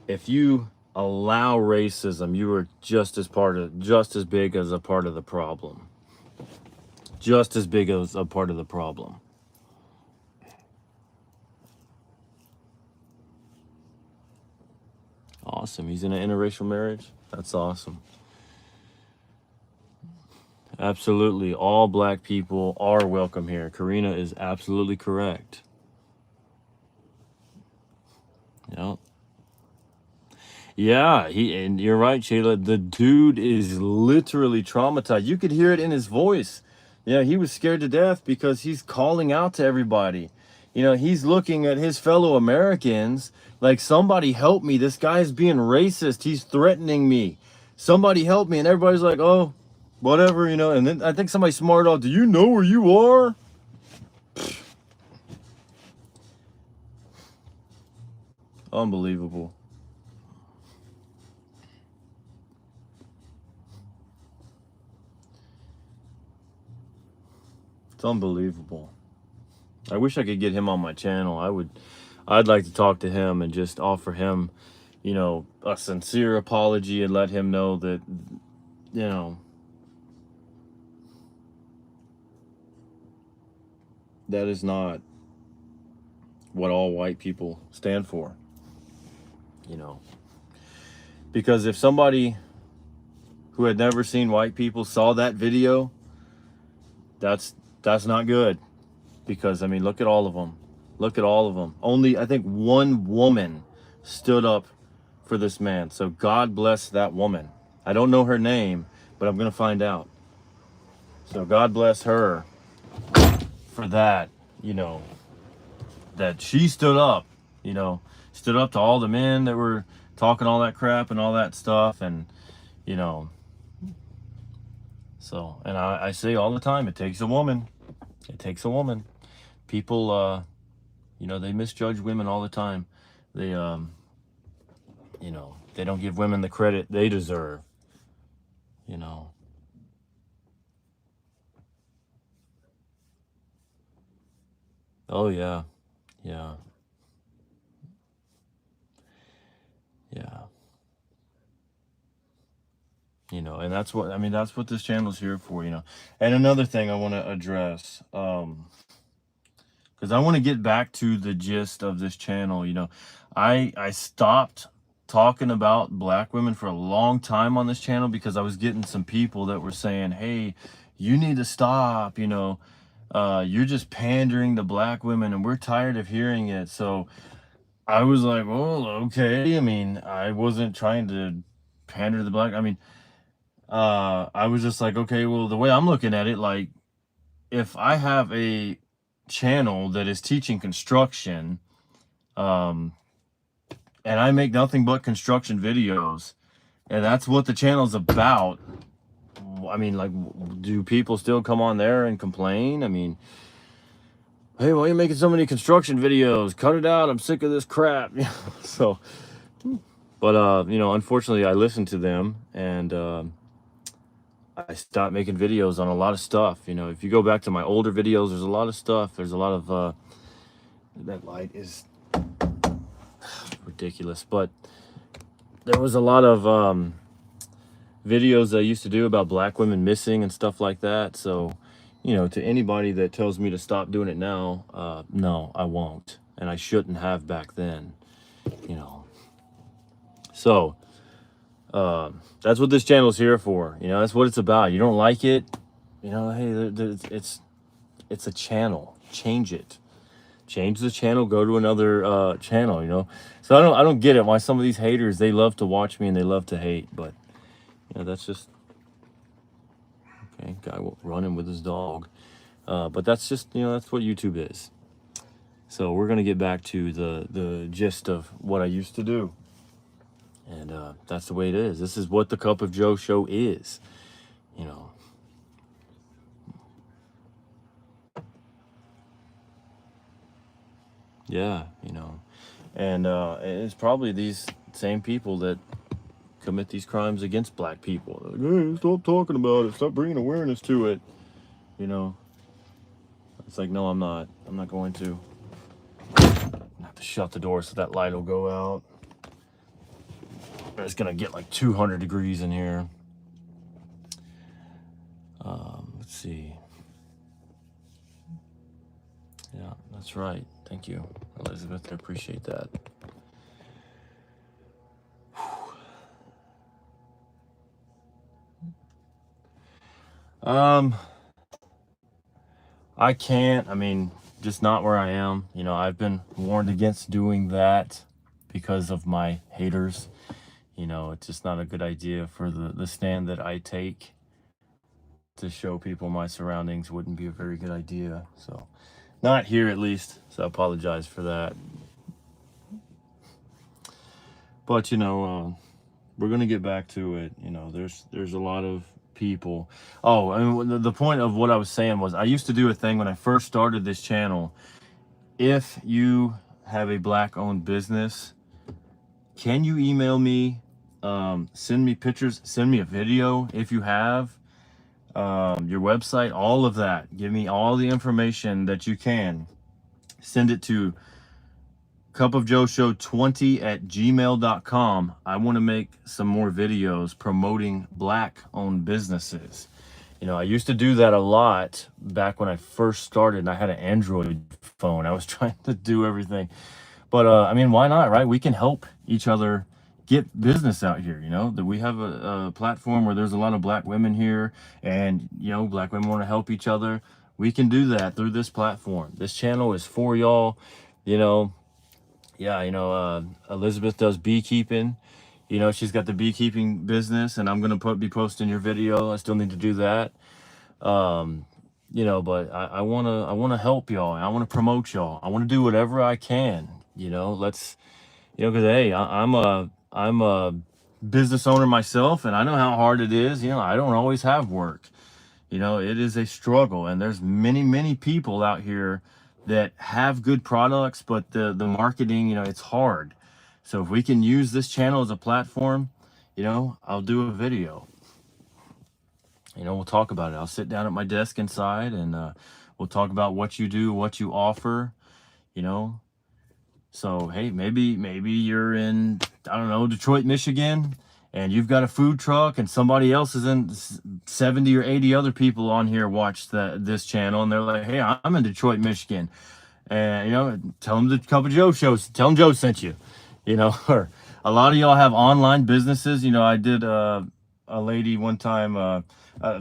If you allow racism, you are just as big as a part of the problem. Just as big as a part of the problem. Awesome. He's in an interracial marriage. That's awesome. Absolutely. All black people are welcome here. Karina is absolutely correct. Yep. Yeah, and you're right, Shayla. The dude is literally traumatized. You could hear it in his voice. Yeah, he was scared to death because he's calling out to everybody. He's looking at his fellow Americans like, somebody help me. This guy's being racist. He's threatening me. Somebody help me. And everybody's like, oh, whatever, And then I think somebody smarted off, do you know where you are? Unbelievable. It's unbelievable. I wish I could get him on my channel. I'd like to talk to him and just offer him, a sincere apology and let him know that, that is not what all white people stand for. Because if somebody who had never seen white people saw that video, that's not good. Because, look at all of them. Look at all of them. Only, I think, one woman stood up for this man. So God bless that woman. I don't know her name, but I'm going to find out. So God bless her for that, that she stood up, stood up to all the men that were talking all that crap and all that stuff. And, so, and I say all the time, it takes a woman. It takes a woman. People, they misjudge women all the time. They, they don't give women the credit they deserve, Oh, yeah. Yeah. Yeah. And that's what this channel is here for, And another thing I want to address, because I want to get back to the gist of this channel. I stopped talking about black women for a long time on this channel because I was getting some people that were saying, hey, you need to stop, you're just pandering to black women and we're tired of hearing it. So I was like, well, okay. I wasn't trying to pander to the black. I was just like, okay, well, the way I'm looking at it, like, if I have a channel that is teaching construction, and I make nothing but construction videos, and that's what the channel's about, like, do people still come on there and complain? Hey, why are you making so many construction videos? Cut it out. I'm sick of this crap. So, but, unfortunately, I listened to them, and I stopped making videos on a lot of stuff. If you go back to my older videos, there's a lot of stuff. There's a lot of, that light is ridiculous, but there was a lot of videos I used to do about black women missing and stuff like that. So, to anybody that tells me to stop doing it now, no, I won't. And I shouldn't have back then, So, That's what this channel is here for. You know, that's what it's about. You don't like it, you know, hey, it's a channel. Change it. Change the channel. Go to another channel. You know, so I don't get it why some of these haters, they love to watch me and they love to hate, but you know, that's just okay. Guy running with his dog, but that's just, you know, that's what YouTube is. So we're gonna get back to the gist of what I used to do. And that's the way it is. This is what the Cup of Joe show is, you know. Yeah, you know. And it's probably these same people that commit these crimes against black people. They're like, hey, stop talking about it. Stop bringing awareness to it. You know. It's like, no, I'm not. I'm not going to. I have to shut the door so that light will go out. It's gonna get like 200 degrees in here. Let's see. Yeah, that's right. Thank you, Elizabeth. I appreciate that. I can't. I mean, just not where I am. You know, I've been warned against doing that because of my haters. You know, it's just not a good idea for the stand that I take to show people my surroundings. Wouldn't be a very good idea. So, not here at least. So I apologize for that. But you know, we're gonna get back to it. You know, there's a lot of people. Oh, I mean, the point of what I was saying was I used to do a thing when I first started this channel. If you have a black-owned business, can you email me? Send me pictures. Send me a video if you have. Your website, all of that. Give me all the information that you can. Send it to cupofjoeshow20@gmail.com. I want to make some more videos promoting black-owned businesses. You know, I used to do that a lot back when I first started and I had an Android phone. I was trying to do everything. But I mean, why not, right? We can help each other get business out here. You know, that we have a platform where there's a lot of black women here, and you know, black women want to help each other. We can do that through this platform. This channel is for y'all. You know, yeah, you know, Elizabeth does beekeeping. You know, she's got the beekeeping business, and I'm gonna be posting your video. I still need to do that. You know, but I wanna help y'all. I wanna promote y'all. I wanna do whatever I can. You know, let's, you know, because hey, I'm a business owner myself, and I know how hard it is. You know, I don't always have work. You know, it is a struggle, and there's many people out here that have good products, but the marketing, you know, it's hard. So if we can use this channel as a platform, you know, I'll do a video. You know, we'll talk about it. I'll sit down at my desk inside, and we'll talk about what you do, what you offer. You know, so hey, maybe you're in, I don't know, Detroit, Michigan, and you've got a food truck, and somebody else is in 70 or 80 other people on here watch this channel, and they're like, hey, I'm in Detroit, Michigan, and you know, tell them the Cup of Joe shows. Tell them Joe sent you. You know, or a lot of y'all have online businesses. You know, I did a lady one time.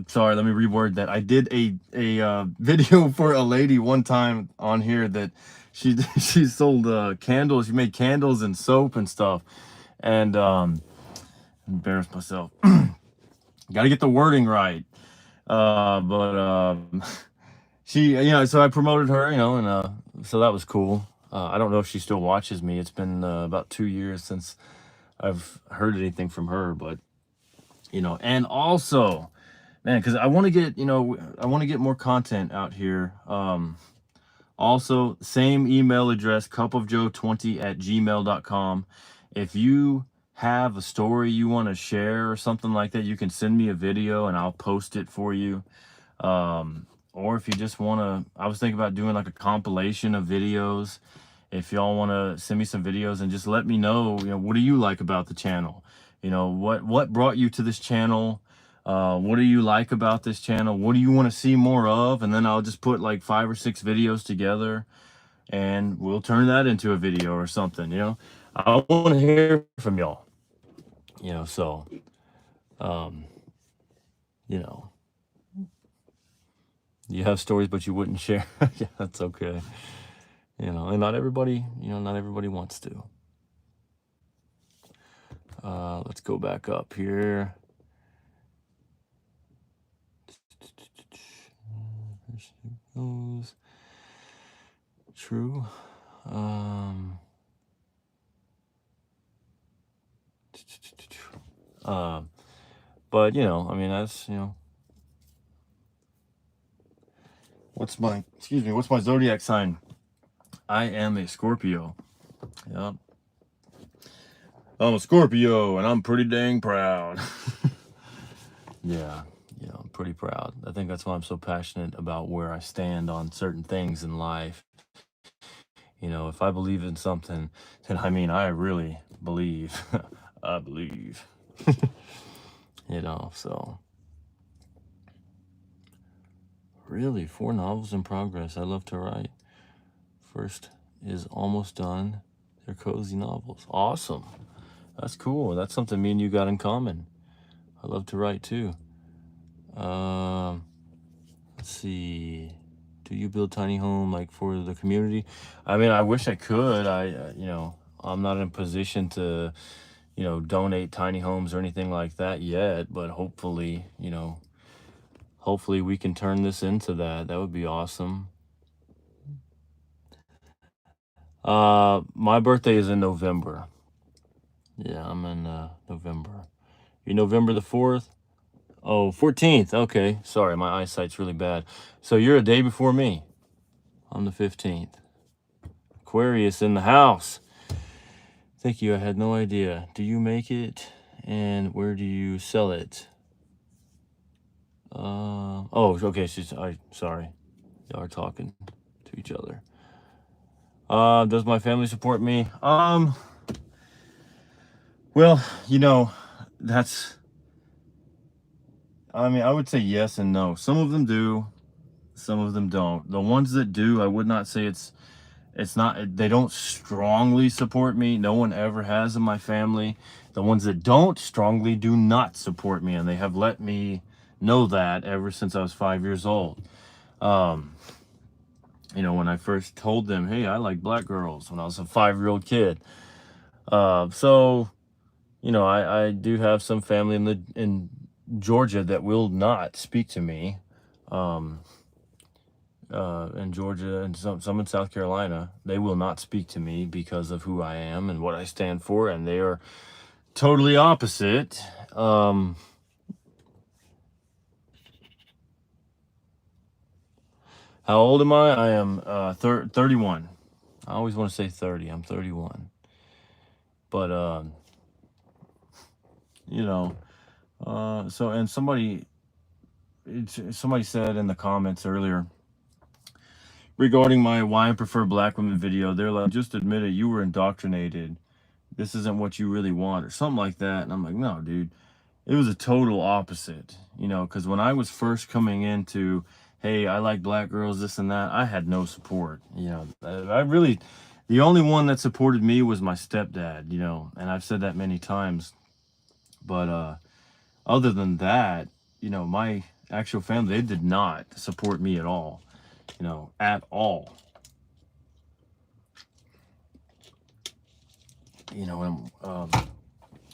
Sorry, let me reword that. I did a video for a lady one time on here that she sold candles. She made candles and soap and stuff, and embarrassed myself. Got to get the wording right. But she, you know, so I promoted her, you know, and so that was cool. I don't know if she still watches me. It's been about 2 years since I've heard anything from her, but you know, and also, man, because I want to get, you know, I want to get more content out here. Also, same email address, cupofjoe20@gmail.com. If you have a story you want to share or something like that, you can send me a video and I'll post it for you. Or if you just want to, I was thinking about doing like a compilation of videos. If y'all want to send me some videos and just let me know, you know, what do you like about the channel? You know, what brought you to this channel? What do you like about this channel? What do you want to see more of? And then I'll just put like 5 or 6 videos together and we'll turn that into a video or something, you know. I want to hear from y'all. You know, so um, you know, you have stories, but you wouldn't share. Yeah, that's okay. You know, and not everybody, not everybody wants to. Let's go back up here. True. But I mean, that's what's my zodiac sign? I am a Scorpio. Yep. I'm a Scorpio, and I'm pretty dang proud. Yeah, I'm pretty proud. I think that's why I'm so passionate about where I stand on certain things in life. If I believe in something, then I really believe. I believe. So really, 4 novels in progress. I love to write. First is almost done. They're cozy novels. Awesome. That's cool. That's something me and you got in common. I love to write too. Let's see. Do you build tiny home like for the community? I mean, I wish I could. I'm not in a position to, donate tiny homes or anything like that yet, but hopefully, hopefully we can turn this into that. That would be awesome. My birthday is in November. Yeah, I'm in November. You November the 4th? Oh, 14th. Okay. Sorry, my eyesight's really bad. So you're a day before me. I'm the 15th. Aquarius in the house. Thank you. I had no idea. Do you make it? And where do you sell it? Oh, okay. Sorry. Y'all are talking to each other. Does my family support me? Well, that's, I would say yes and no. Some of them do, some of them don't. The ones that do, I would not say it's not, they don't strongly support me. No one ever has in my family. The ones that don't strongly do not support me, and they have let me know that ever since I was 5 years old. When I first told them, hey, I like black girls, when I was a 5-year-old kid. So I do have some family in Georgia that will not speak to me. In Georgia and some in South Carolina, they will not speak to me because of who I am and what I stand for, and they are totally opposite. How old am I? I am 31. I always want to say 30. I'm 31. But so and somebody said in the comments earlier regarding my why I prefer black women video, they're like, just admit it, you were indoctrinated. This isn't what you really want, or something like that. And I'm like, no, dude. It was a total opposite, because when I was first coming into, hey, I like black girls, this and that, I had no support. The only one that supported me was my stepdad, and I've said that many times. But other than that, my actual family, they did not support me at all, at all.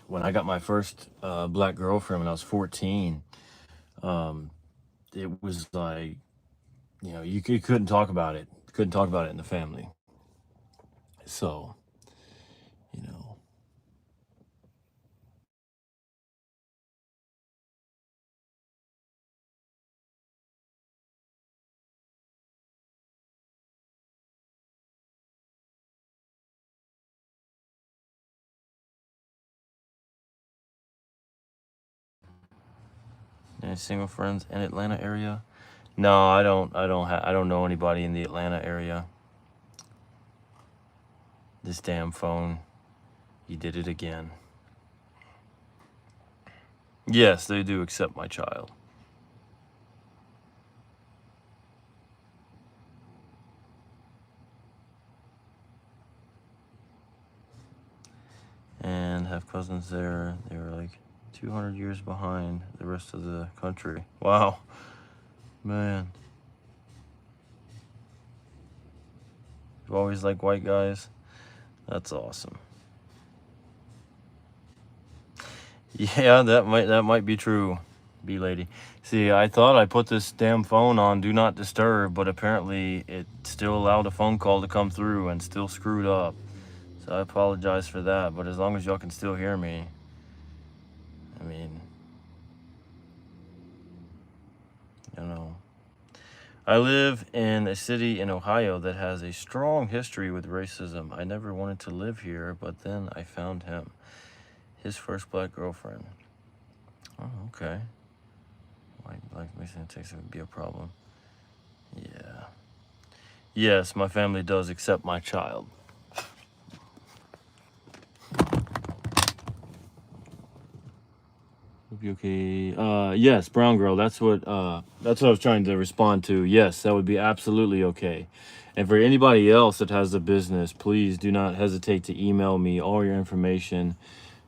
When I got my first black girlfriend when I was 14, it was like, you couldn't talk about it. Couldn't talk about it in the family. So, you know. Any single friends in Atlanta area? No, I don't. I don't know anybody in the Atlanta area. This damn phone. You did it again. Yes, they do accept my child. And have cousins there. They were like 200 years behind the rest of the country. Wow, man. You always like white guys? That's awesome. Yeah, that might be true, B lady. See, I thought I put this damn phone on do not disturb, but apparently it still allowed a phone call to come through and still screwed up. So I apologize for that, but as long as y'all can still hear me, I mean, you know. I live in a city in Ohio that has a strong history with racism. I never wanted to live here, but then I found him. His first black girlfriend. Oh, okay. Like missing in Texas would be a problem. Yeah. Yes, my family does accept my child. Hope you okay. Yes, brown girl. That's what I was trying to respond to. Yes, that would be absolutely okay. And for anybody else that has a business, please do not hesitate to email me all your information,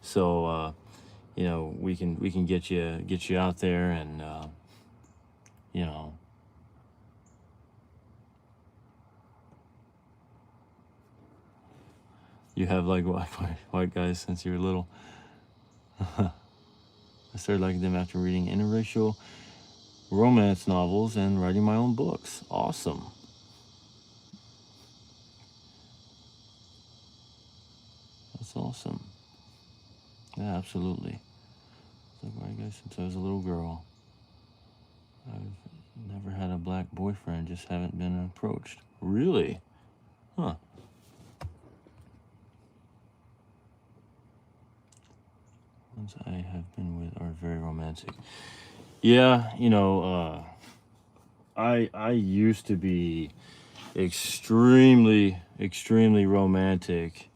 so you know, we can get you out there, and you know. You have like white guys since you were little. I started liking them after reading interracial romance novels and writing my own books. Awesome. That's awesome. Yeah, absolutely. Like white guys since I was a little girl. I've never had a black boyfriend, just haven't been approached. Really? Huh. Ones I have been with are very romantic. Yeah, you know, I used to be extremely romantic.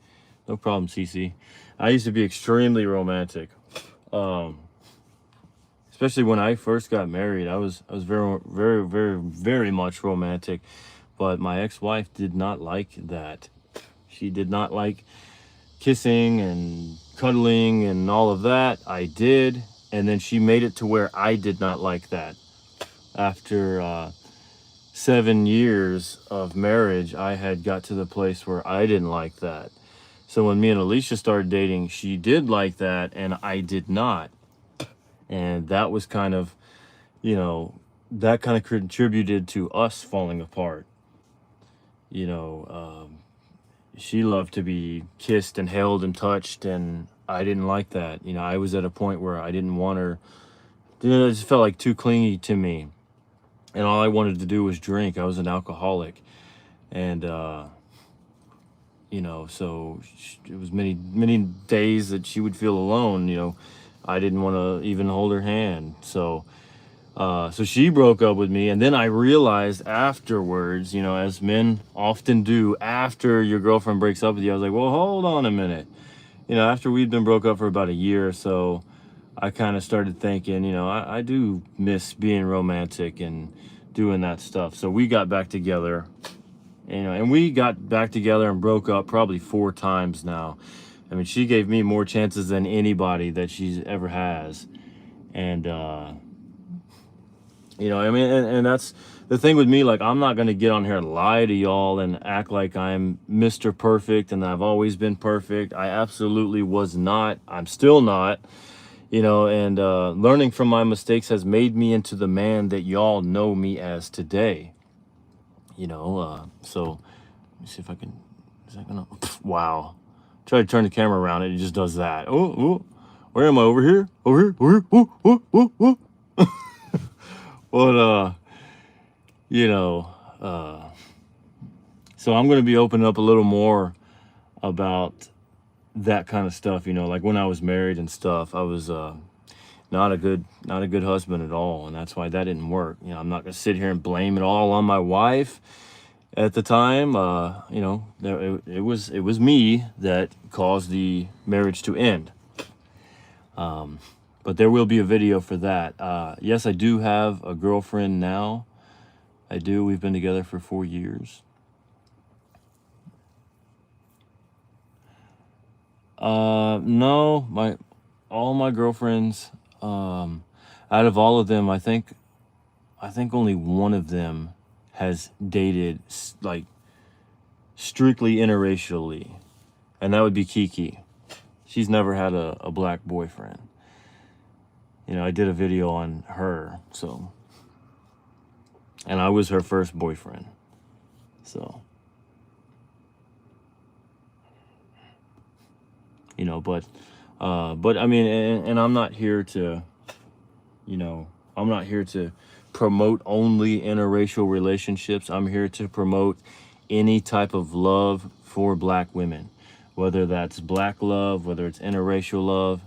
No problem, CC. I used to be extremely romantic. Especially when I first got married, I was very much romantic, but my ex-wife did not like that. She did not like kissing and cuddling and all of that. I did, and then she made it to where I did not like that. After 7 years of marriage, I had got to the place where I didn't like that. So when me and Alicia started dating, she did like that and I did not. And that was kind of, you know, that kind of contributed to us falling apart. You know, she loved to be kissed and held and touched, and I didn't like that. You know, I was at a point where I didn't want her. You know, it just felt like too clingy to me. And all I wanted to do was drink. I was an alcoholic. And, you know, so it was many days that she would feel alone. You know, I didn't want to even hold her hand. So she broke up with me, and then I realized afterwards, you know, as men often do after your girlfriend breaks up with you, I was like, well, hold on a minute. You know, after we'd been broke up for about a year or so, I kind of started thinking, you know, I do miss being romantic and doing that stuff. So we got back together, you know, and we got back together and broke up probably 4 times now. I mean, she gave me more chances than anybody that she's ever has. And, you know, I mean, and that's the thing with me. Like, I'm not going to get on here and lie to y'all and act like I'm Mr. Perfect and I've always been perfect. I absolutely was not. I'm still not, you know, and learning from my mistakes has made me into the man that y'all know me as today. You know, so let me see if I can, is that gonna, wow. Try to turn the camera around and it just does that. Oh, where am I? Over here? Over here? Ooh. But, you know, so I'm going to be opening up a little more about that kind of stuff. You know, like when I was married and stuff, I was not a good husband at all, and that's why that didn't work. You know, I'm not going to sit here and blame it all on my wife. At the time, you know, it was me that caused the marriage to end. But there will be a video for that. Yes, I do have a girlfriend now. I do. We've been together for 4 years. No, all my girlfriends, out of all of them, I think only one of them has dated like strictly interracially, and that would be Kiki. She's never had a black boyfriend. You know, I did a video on her, so, and I was her first boyfriend, so, you know, but I mean, and I'm not here to, you know, I'm not here to promote only interracial relationships. I'm here to promote any type of love for black women, whether that's black love, whether it's interracial love.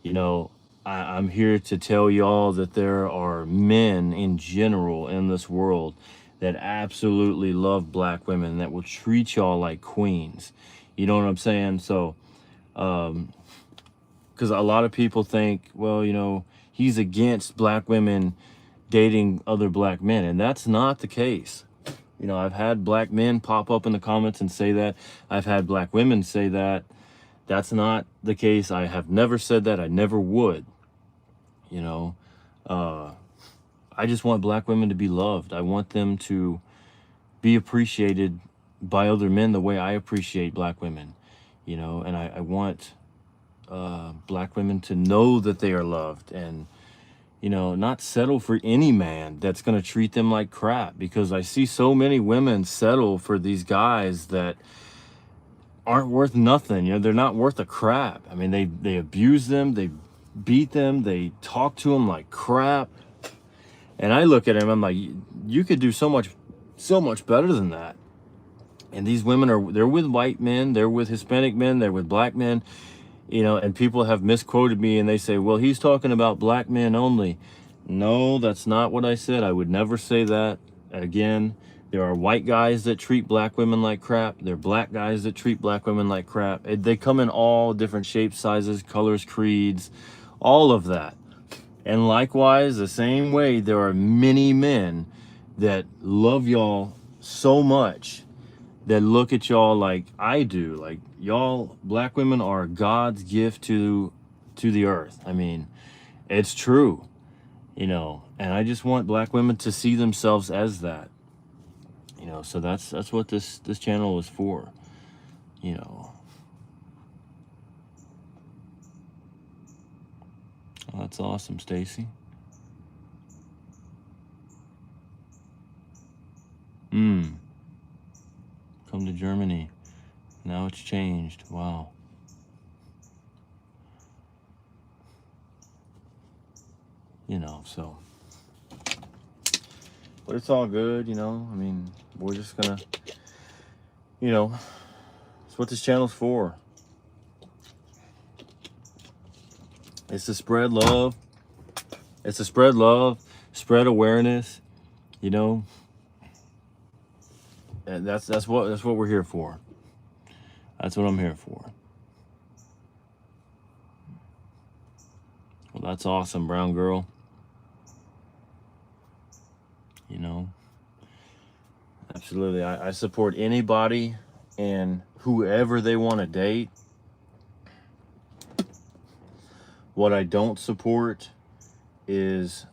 You know, I'm here to tell y'all that there are men in general in this world that absolutely love black women, that will treat y'all like queens. You know what I'm saying? So, because a lot of people think, well, you know, he's against black women dating other black men, and that's not the case. You know, I've had black men pop up in the comments and say that. I've had black women say that. That's not the case. I have never said that. I never would. You know, I just want black women to be loved. I want them to be appreciated by other men the way I appreciate black women. You know, and I want black women to know that they are loved, and, you know, not settle for any man that's going to treat them like crap, because I see so many women settle for these guys that aren't worth nothing. You know, they're not worth a crap. I mean, they abuse them, they beat them, they talk to them like crap. And I look at him, I'm like, you could do so much better than that. And these women they're with white men, they're with Hispanic men, they're with black men, you know, and people have misquoted me and they say, well, he's talking about black men only. No, that's not what I said. I would never say that. Again, there are white guys that treat black women like crap. There are black guys that treat black women like crap. They come in all different shapes, sizes, colors, creeds, all of that. And likewise, the same way, there are many men that love y'all so much, that look at y'all like I do. Like, y'all, black women are God's gift to the earth. I mean, it's true, you know, and I just want black women to see themselves as that, you know. So that's what this channel is for, you know. Oh, that's awesome, Stacy. Come to Germany. Now it's changed. Wow. You know, so, but it's all good, you know. I mean, we're just gonna, you know, it's what this channel's for. It's to spread love. It's to spread love, spread awareness, you know. And that's what we're here for. That's what I'm here for. Well, that's awesome, brown girl. You know, absolutely. I support anybody and whoever they want to date. What I don't support is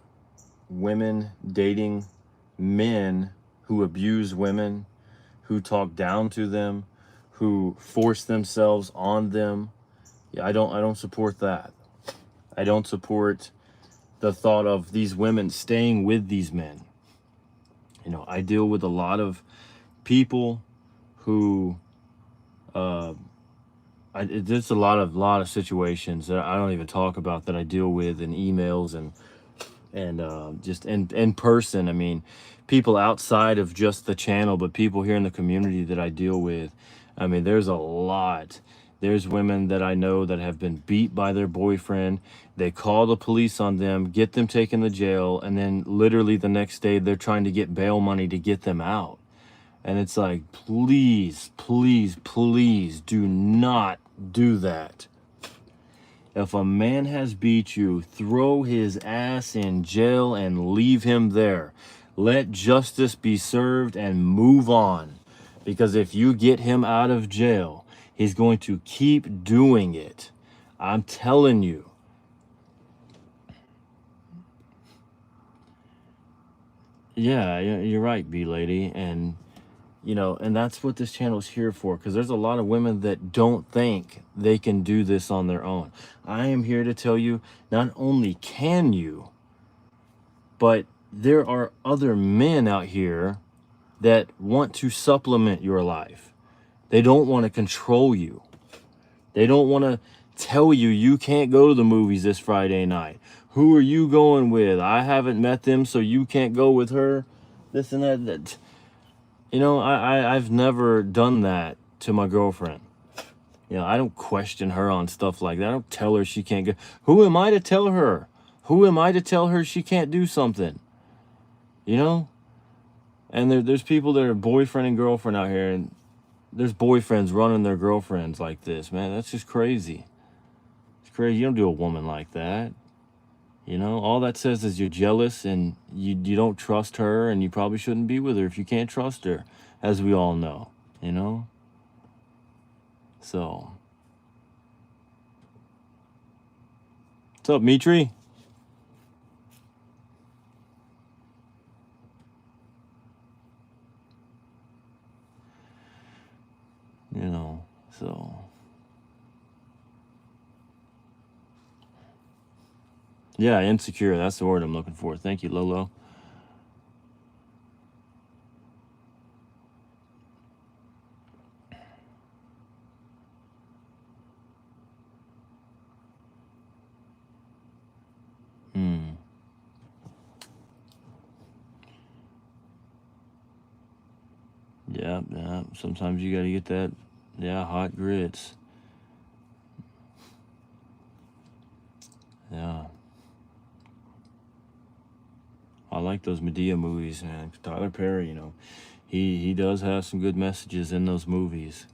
women dating men who abuse women, who talk down to them, who force themselves on them. Yeah, I don't support that. I don't support the thought of these women staying with these men. You know, I deal with a lot of people who, there's a lot of situations that I don't even talk about that I deal with in emails and just in person. I mean, people outside of just the channel, but people here in the community that I deal with. I mean, there's a lot. There's women that I know that have been beat by their boyfriend. They call the police on them, get them taken to jail, and then literally the next day they're trying to get bail money to get them out. And it's like, please, please, please do not do that. If a man has beat you, throw his ass in jail and leave him there. Let justice be served and move on. Because if you get him out of jail, He's going to keep doing it. I'm telling you. Yeah, you're right, B lady. And and that's what this channel is here for, because there's a lot of women that don't think they can do this on their own. I am here to tell you, not only can you, but there are other men out here that want to supplement your life. They don't want to control you. They don't want to tell you you can't go to the movies this Friday night. Who are you going with? I haven't met them, so you can't go with her. This and that. I've never done that to my girlfriend. I don't question her on stuff like that. I don't tell her she can't go. Who am I to tell her? Who am I to tell her she can't do something? And there's people that are boyfriend and girlfriend out here, and there's boyfriends running their girlfriends like this, man. That's just crazy. It's crazy. You don't do a woman like that. All that says is you're jealous and you don't trust her, and you probably shouldn't be with her if you can't trust her, as we all know, So, what's up, Mitri? So. Yeah, insecure. That's the word I'm looking for. Thank you, Lolo. Yeah. Sometimes you got to get that, hot grits. Yeah. I like those Medea movies, man. Tyler Perry, he does have some good messages in those movies.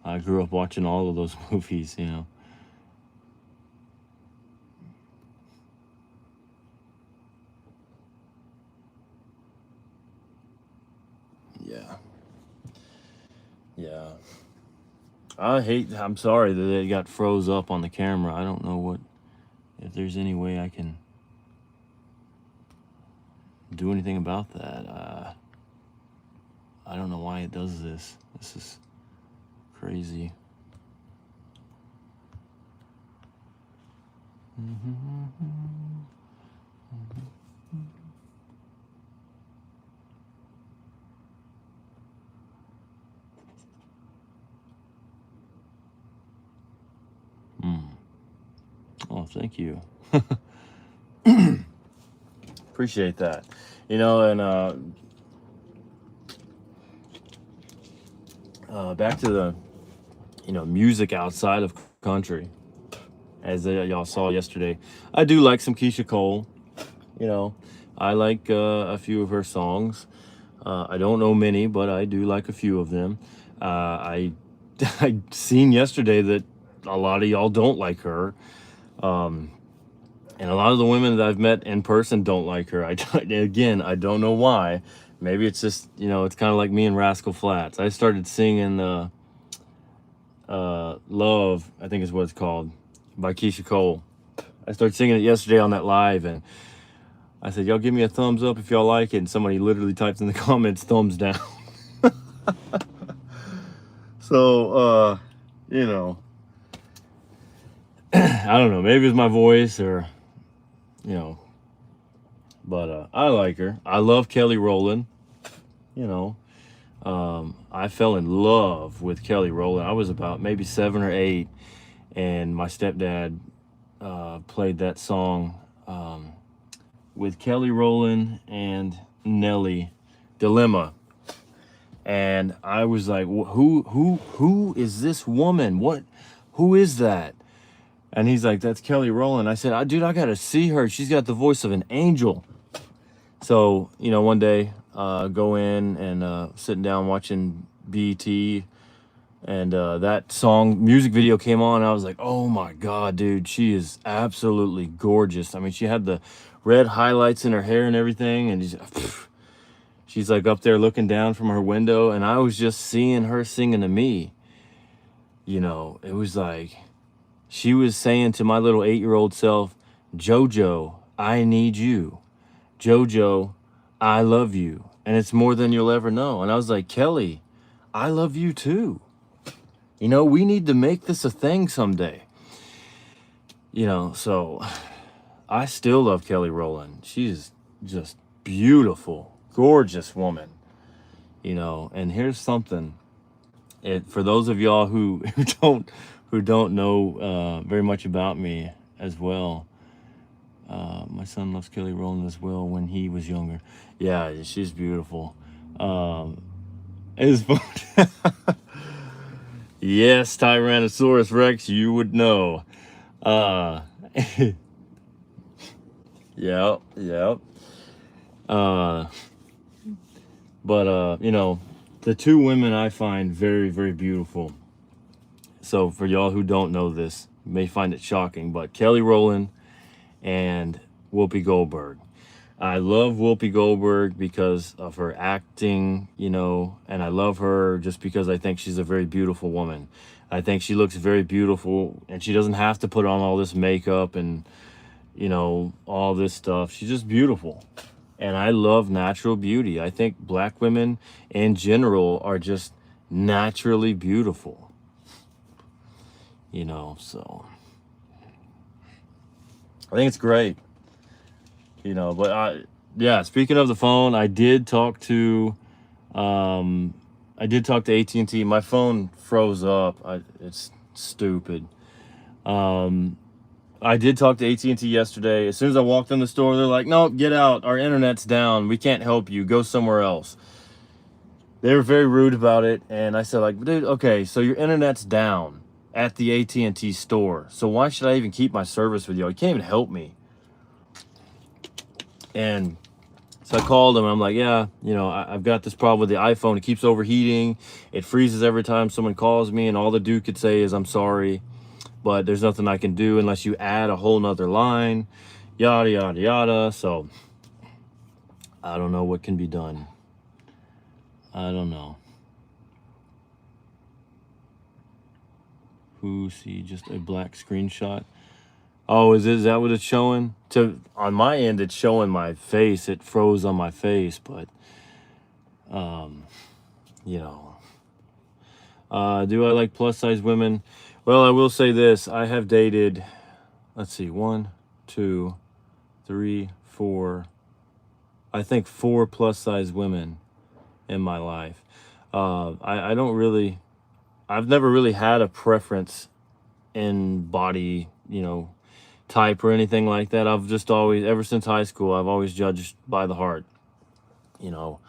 I grew up watching all of those movies, Yeah. Yeah. I'm sorry that it got froze up on the camera. I don't know if there's any way I can do anything about that. I don't know why it does this. This is crazy. Oh, thank you. Appreciate that. And back to the music outside of country, as y'all saw yesterday. I do like some Keisha Cole. I like a few of her songs. I don't know many, but I do like a few of them. I seen yesterday that a lot of y'all don't like her. And a lot of the women that I've met in person don't like her. Again, I don't know why. Maybe it's just, it's kind of like me and Rascal Flatts. I started singing Love, I think is what it's called, by Keisha Cole. I started singing it yesterday on that live, and I said, y'all give me a thumbs up if y'all like it. And somebody literally types in the comments, thumbs down. So, I don't know. Maybe it's my voice or, but I like her. I love Kelly Rowland. I fell in love with Kelly Rowland. I was about maybe 7 or 8, and my stepdad played that song with Kelly Rowland and Nelly, Dilemma. And I was like, who is this woman? Who is that? And he's like, that's Kelly Rowland. I said, dude, I got to see her. She's got the voice of an angel. So, one day, go in and sitting down watching BET, and that song music video came on. And I was like, oh my God, dude, she is absolutely gorgeous. I mean, she had the red highlights in her hair and everything, and she's like up there looking down from her window, and I was just seeing her singing to me. You know, it was like she was saying to my little 8-year-old self, JoJo, I need you. JoJo, I love you. And it's more than you'll ever know. And I was like, Kelly, I love you too. You know, we need to make this a thing someday. You know, so I still love Kelly Rowland. She's just beautiful, gorgeous woman. You know, and here's something. For those of y'all who don't know very much about me as well. My son loves Kelly Rowland as well when he was younger. Yeah, she's beautiful. It's yes, Tyrannosaurus Rex, you would know. Yep, yep. But you know, the two women I find very, very beautiful. So for y'all who don't know this, you may find it shocking, but Kelly Rowland and Whoopi Goldberg. I love Whoopi Goldberg because of her acting, you know, and I love her just because I think she's a very beautiful woman. I think she looks very beautiful, and she doesn't have to put on all this makeup and, you know, all this stuff. She's just beautiful. And I love natural beauty. I think black women in general are just naturally beautiful. You know, so I think it's great. You know, but yeah, speaking of the phone, I did talk to AT&T. My phone froze up. It's stupid. I did talk to AT&T yesterday. As soon as I walked in the store, they're like, "No, get out. Our internet's down. We can't help you. Go somewhere else." They were very rude about it, and I said, like, "Dude, okay, so your internet's down at the AT&T store. So why should I even keep my service with you? You can't even help me." And so I called him. I'm like, "Yeah, you know, I've got this problem with the iPhone. It keeps overheating. It freezes every time someone calls me, and all the dude could say is, 'I'm sorry, but there's nothing I can do unless you add a whole nother line,' yada, yada, yada." So I don't know what can be done. I don't know. Who see just a black screenshot? Oh, is that what it's showing? On my end, it's showing my face. It froze on my face, but you know. Do I like plus size women? Well, I will say this. I have dated, let's see, 1, 2, 3, 4, I think 4 plus size women in my life. I don't really, I've never really had a preference in body, you know, type or anything like that. I've just always, ever since high school, I've always judged by the heart. You know,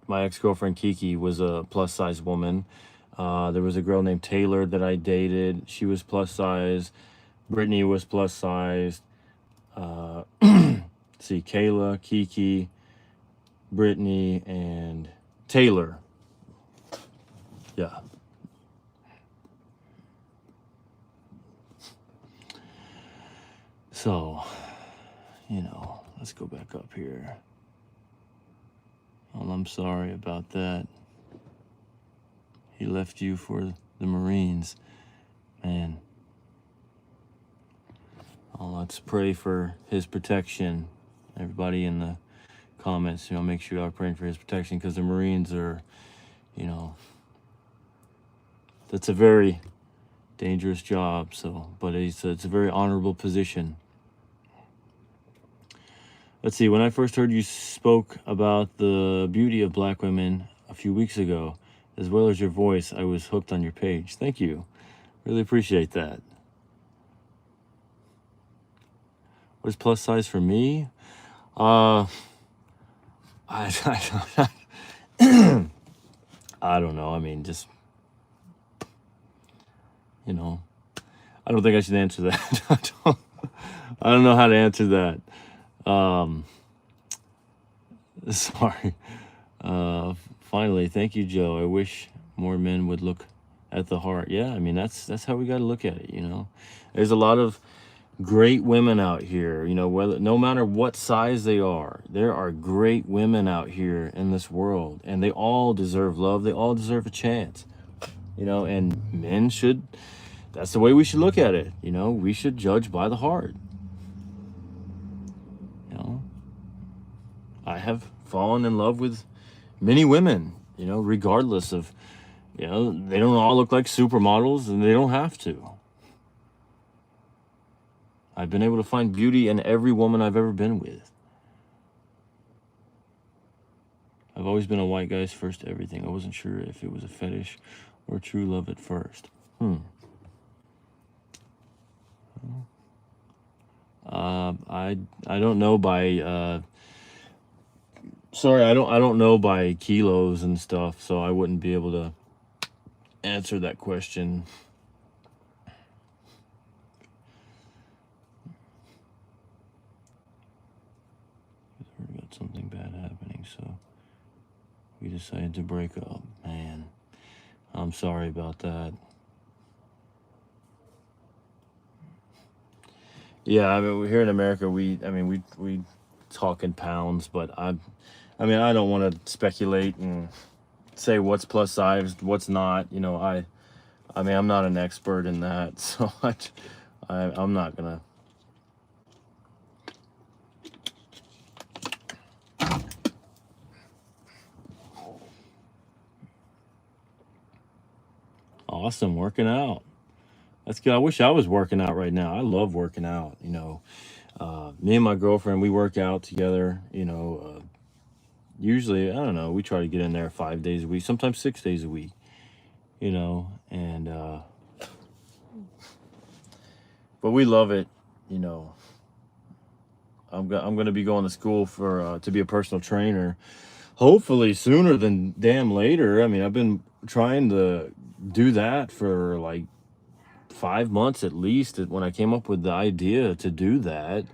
my ex-girlfriend Kiki was a plus size woman. There was a girl named Taylor that I dated. She was plus size. Brittany was plus size. See, Kayla, Kiki, Brittany, and Taylor. Yeah. So, you know, let's go back up here. Well, I'm sorry about that. He left you for the Marines. Man. Well, let's pray for his protection. Everybody in the comments, you know, make sure you are praying for his protection, because the Marines are, you know, that's a very dangerous job. So, but it's a very honorable position. Let's see, when I first heard you spoke about the beauty of black women a few weeks ago, as well as your voice, I was hooked on your page. Thank you. Really appreciate that. What is plus size for me? I don't know. I mean, just, you know, I don't think I should answer that. I don't know how to answer that. Sorry. Finally, thank you, Joe. I wish more men would look at the heart. Yeah, I mean, that's how we got to look at it, you know. There's a lot of great women out here, you know, whether, no matter what size they are, there are great women out here in this world, and they all deserve love. They all deserve a chance. you know, and men should, that's the way we should look at it. You know, we should judge by the heart. You know, I have fallen in love with many women, you know, regardless of, you know, they don't all look like supermodels, and they don't have to. I've been able to find beauty in every woman I've ever been with. I've always been a white guy's first to everything. I wasn't sure if it was a fetish or true love at first. I don't know by sorry, I don't know by kilos and stuff, so I wouldn't be able to answer that question. We got something bad happening, so we decided to break up. Man, I'm sorry about that. Yeah, I mean, here in America, we talk in pounds, but I mean, I don't want to speculate and say what's plus size, what's not. You know, I mean, I'm not an expert in that, so I'm not gonna. Awesome, working out. That's good. I wish I was working out right now. I love working out. You know, me and my girlfriend, we work out together. You know, usually, I don't know, we try to get in there 5 days a week, sometimes 6 days a week. You know, and but we love it. You know, I'm going to be going to school for to be a personal trainer. Hopefully sooner than damn later. I mean, I've been trying to do that for like 5 months at least. When I came up with the idea to do that,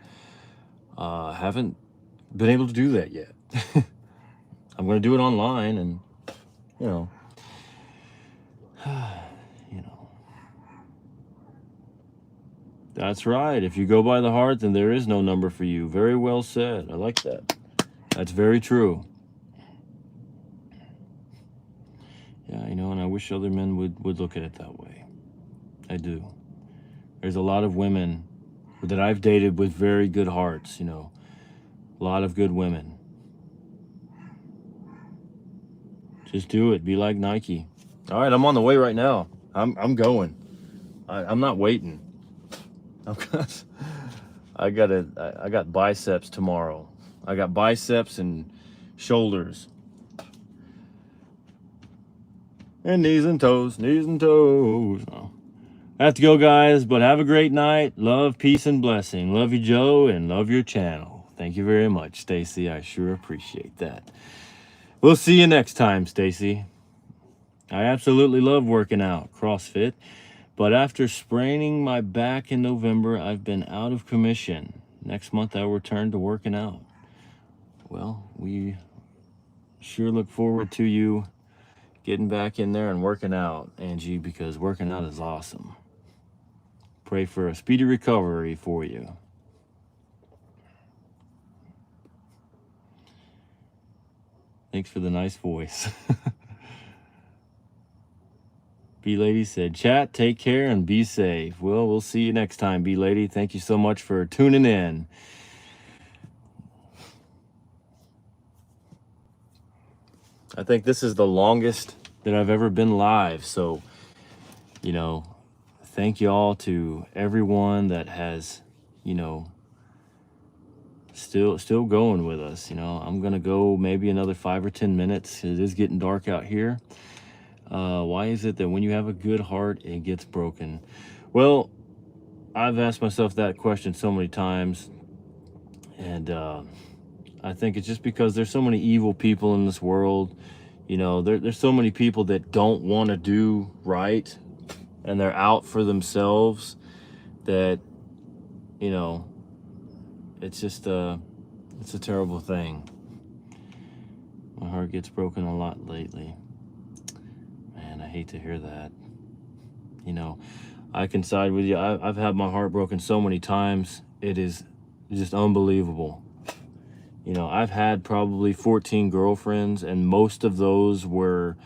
haven't been able to do that yet. I'm going to do it online, and you know, you know, that's right. If you go by the heart, then there is no number for you. Very well said. I like that. That's very true. Yeah, you know, and I wish other men would look at it that way. I do. There's a lot of women that I've dated with very good hearts, you know, a lot of good women. Just do it. Be like Nike. All right, I'm on the way right now. I'm going. I'm not waiting. I got biceps tomorrow. I got biceps and shoulders. And knees and toes, knees and toes. Oh. I have to go, guys, but have a great night. Love, peace, and blessing. Love you, Joe, and love your channel. Thank you very much, Stacy. I sure appreciate that. We'll see you next time, Stacy. I absolutely love working out, CrossFit, but after spraining my back in November, I've been out of commission. Next month, I'll return to working out. Well, we sure look forward to you getting back in there and working out, Angie, because working out is awesome. Pray for a speedy recovery for you. Thanks for the nice voice. B-Lady said, chat, take care, and be safe. Well, we'll see you next time, B-Lady. Thank you so much for tuning in. I think this is the longest that I've ever been live. So, you know, thank you all to everyone that has, you know, still going with us. You know, I'm going to go maybe another 5 or 10 minutes. It is getting dark out here. Why is it that when you have a good heart, it gets broken? Well, I've asked myself that question so many times. And I think it's just because there's so many evil people in this world. You know, there's so many people that don't want to do right, and they're out for themselves, that, you know, it's just it's a terrible thing. My heart gets broken a lot lately. Man, I hate to hear that. You know, I can side with you. I've had my heart broken so many times. It is just unbelievable. You know, I've had probably 14 girlfriends, and most of those were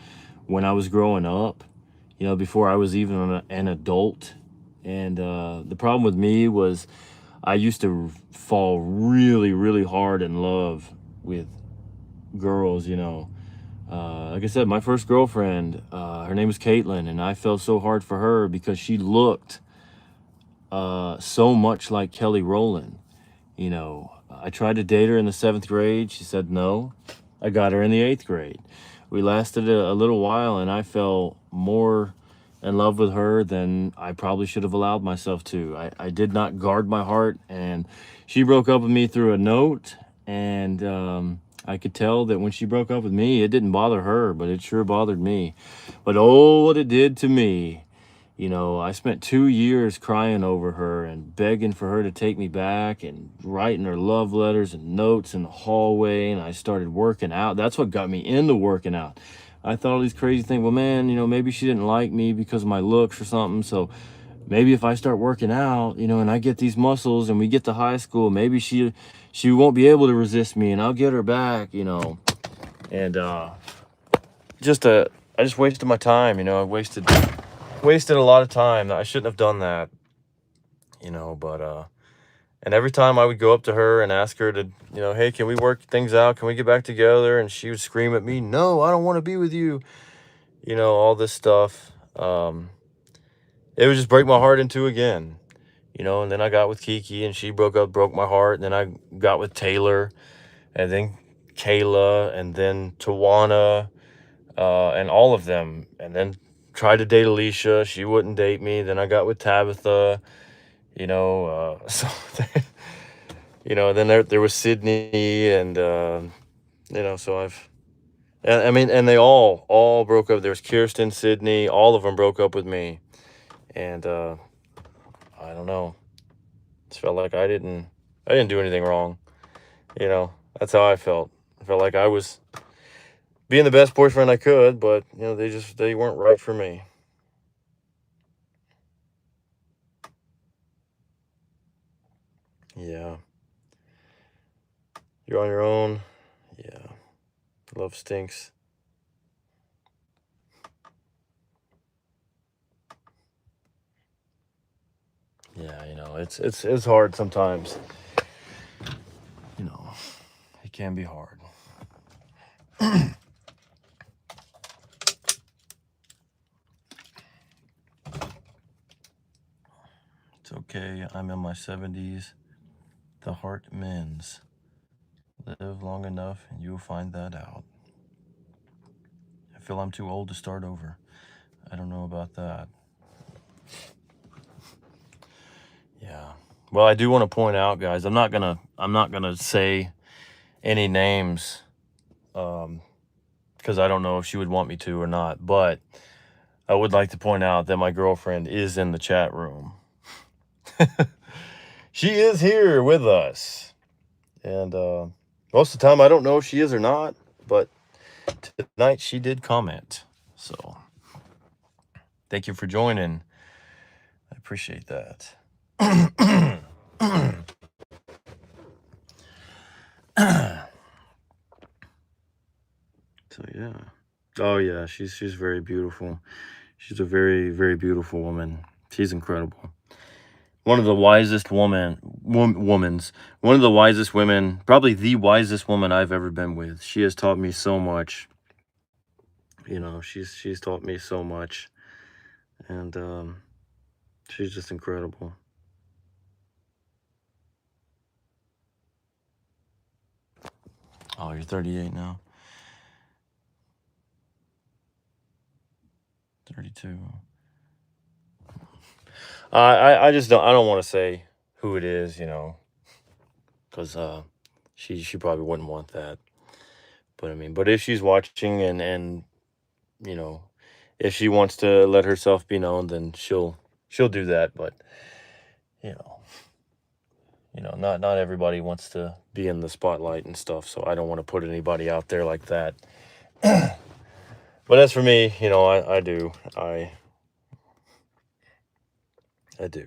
when I was growing up. you know, before I was even an adult. And the problem with me was I used to fall really, really hard in love with girls, you know. Like I said, my first girlfriend, her name was Caitlin, and I fell so hard for her because she looked so much like Kelly Rowland. You know, I tried to date her in the 7th grade. She said no. I got her in the 8th grade. We lasted a little while, and I fell more in love with her than I probably should have allowed myself to. I did not guard my heart, and she broke up with me through a note, and I could tell that when she broke up with me, it didn't bother her, but it sure bothered me. But oh, what it did to me. You know, I spent 2 years crying over her and begging for her to take me back and writing her love letters and notes in the hallway. And I started working out. That's what got me into working out. I thought all these crazy things. Well, man, you know, maybe she didn't like me because of my looks or something. So maybe if I start working out, you know, and I get these muscles and we get to high school, maybe she won't be able to resist me and I'll get her back, you know. And I just wasted my time, you know. I wasted a lot of time. I shouldn't have done that, you know. But and every time I would go up to her and ask her to, you know, hey, can we work things out, can we get back together, and she would scream at me, no, I don't want to be with you, you know, all this stuff. It would just break my heart in two again, you know. And then I got with Kiki and she broke my heart, and then I got with Taylor, and then Kayla, and then Tawana, and all of them. And then tried to date Alicia, she wouldn't date me. Then I got with Tabitha, you know. So you know, then there was Sydney, and you know, so I mean, and they all broke up. There was Kirsten, Sydney, all of them broke up with me. And I don't know, it felt like I didn't do anything wrong, you know. That's how I felt. I felt like I was being the best boyfriend I could, but you know, they weren't right for me. Yeah. You're on your own. Yeah. Love stinks. Yeah, you know, it's hard sometimes. You know, it can be hard. It's okay. I'm in my 70s. The heart mends. Live long enough and you'll find that out. I feel I'm too old to start over. I don't know about that. Yeah. Well, I do want to point out, guys, I'm not gonna say any names, because I don't know if she would want me to or not. But I would like to point out that my girlfriend is in the chat room. She is here with us, and most of the time I don't know if she is or not, but tonight she did comment. So thank you for joining. I appreciate that. So yeah. Oh yeah, she's very beautiful. She's a very, very beautiful woman. She's incredible. One of the wisest one of the wisest women, probably the wisest woman I've ever been with. She has taught me so much. You know, she's taught me so much, and she's just incredible. Oh, you're 38 now. 32. I just don't want to say who it is, you know, because she probably wouldn't want that. But I mean, but if she's watching, and you know, if she wants to let herself be known, then she'll do that. But you know, not everybody wants to be in the spotlight and stuff. So I don't want to put anybody out there like that. But as for me, you know, I do. I do.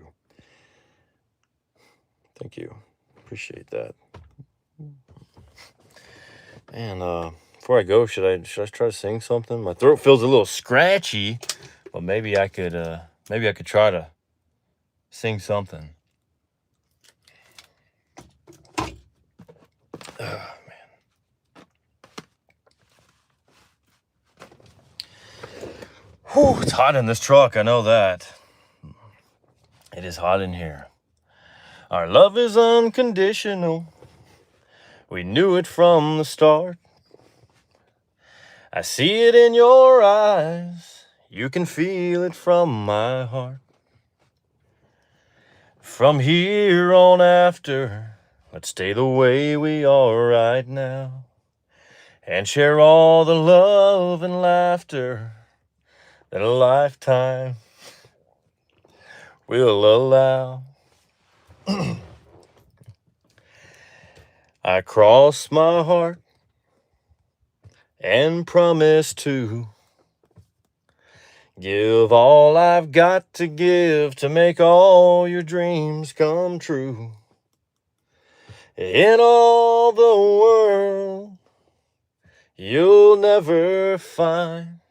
Thank you. Appreciate that. And before I go, should I try to sing something? My throat feels a little scratchy. but maybe I could try to sing something. Whew, it's hot in this truck, I know that. It is hot in here. Our love is unconditional. We knew it from the start. I see it in your eyes. You can feel it from my heart. From here on after, let's stay the way we are right now. And share all the love and laughter that a lifetime will allow. I cross my heart and promise to give all I've got to give to make all your dreams come true. In all the world, you'll never find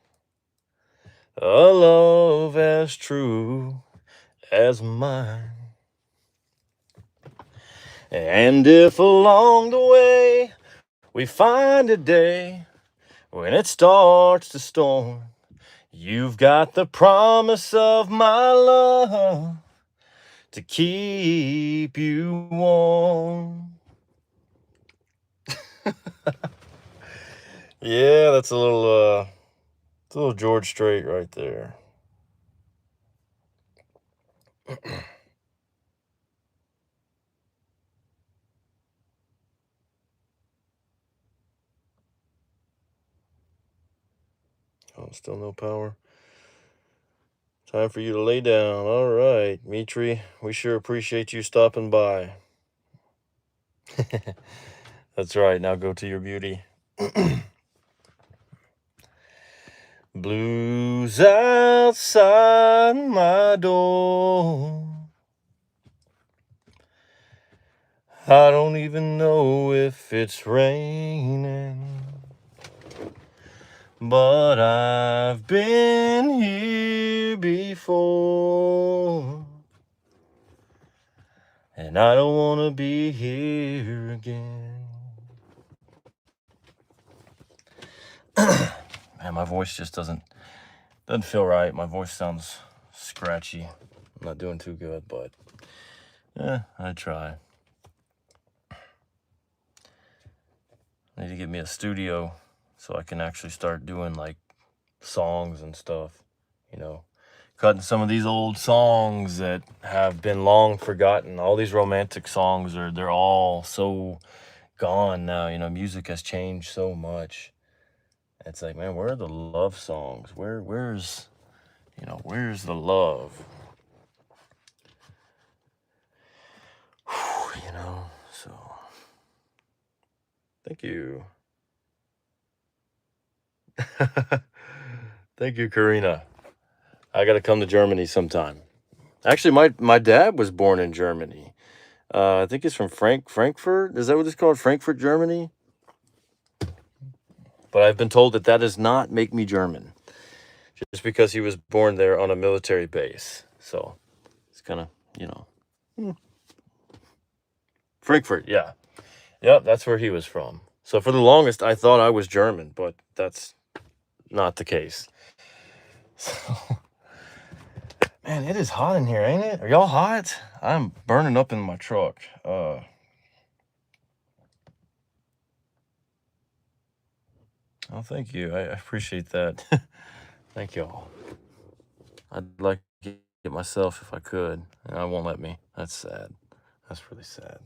a love as true as mine. And if along the way we find a day when it starts to storm, you've got the promise of my love to keep you warm. Yeah, that's a little George Strait right there. Oh, still no power. Time for you to lay down. All right, Mitri, we sure appreciate you stopping by. That's right, now go to your beauty. Blues outside my door. I don't even know if it's raining, but I've been here before, and I don't want to be here again. Man, my voice just doesn't feel right. My voice sounds scratchy. I'm not doing too good, but I try. I need to get me a studio so I can actually start doing like songs and stuff, you know, cutting some of these old songs that have been long forgotten. All these romantic songs they're all so gone now. You know, music has changed so much. It's like, man, where are the love songs? Where's the love? You know, so thank you. Thank you, Karina. I gotta come to Germany sometime. Actually, my dad was born in Germany. I think he's from Frankfurt. Is that what it's called? Frankfurt, Germany? But I've been told that does not make me German, just because he was born there on a military base. So it's kind of, Frankfurt, yeah. Yep, that's where he was from. So for the longest, I thought I was German, but that's not the case. So, man, it is hot in here, ain't it? Are y'all hot? I'm burning up in my truck. Oh, thank you. I appreciate that. Thank y'all. I'd like to get myself if I could, and I won't let me. That's sad. That's really sad.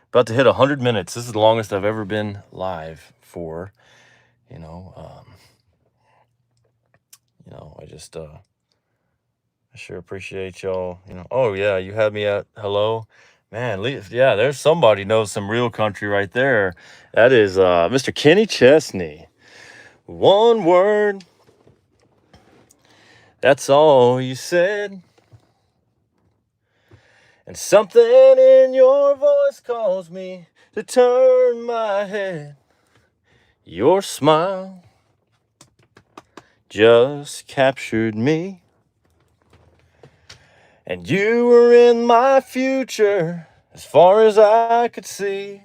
About to hit 100 minutes. This is the longest I've ever been live for. I sure appreciate y'all. Oh yeah, you had me at hello. Man, yeah, there's somebody knows some real country right there. That is Mr. Kenny Chesney. One word. That's all you said. And something in your voice calls me to turn my head. Your smile just captured me. and you were in my future as far as I could see.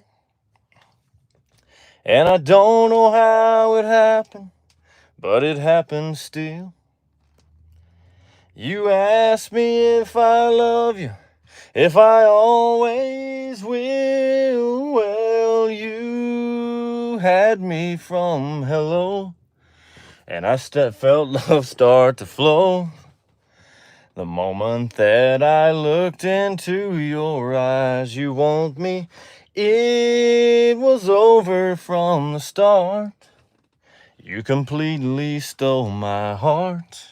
And I don't know how it happened, but it happened still. You asked me if I love you, if I always will. Well, you had me from hello, and I felt love start to flow. The moment that I looked into your eyes, you want me, it was over from the start. You completely stole my heart,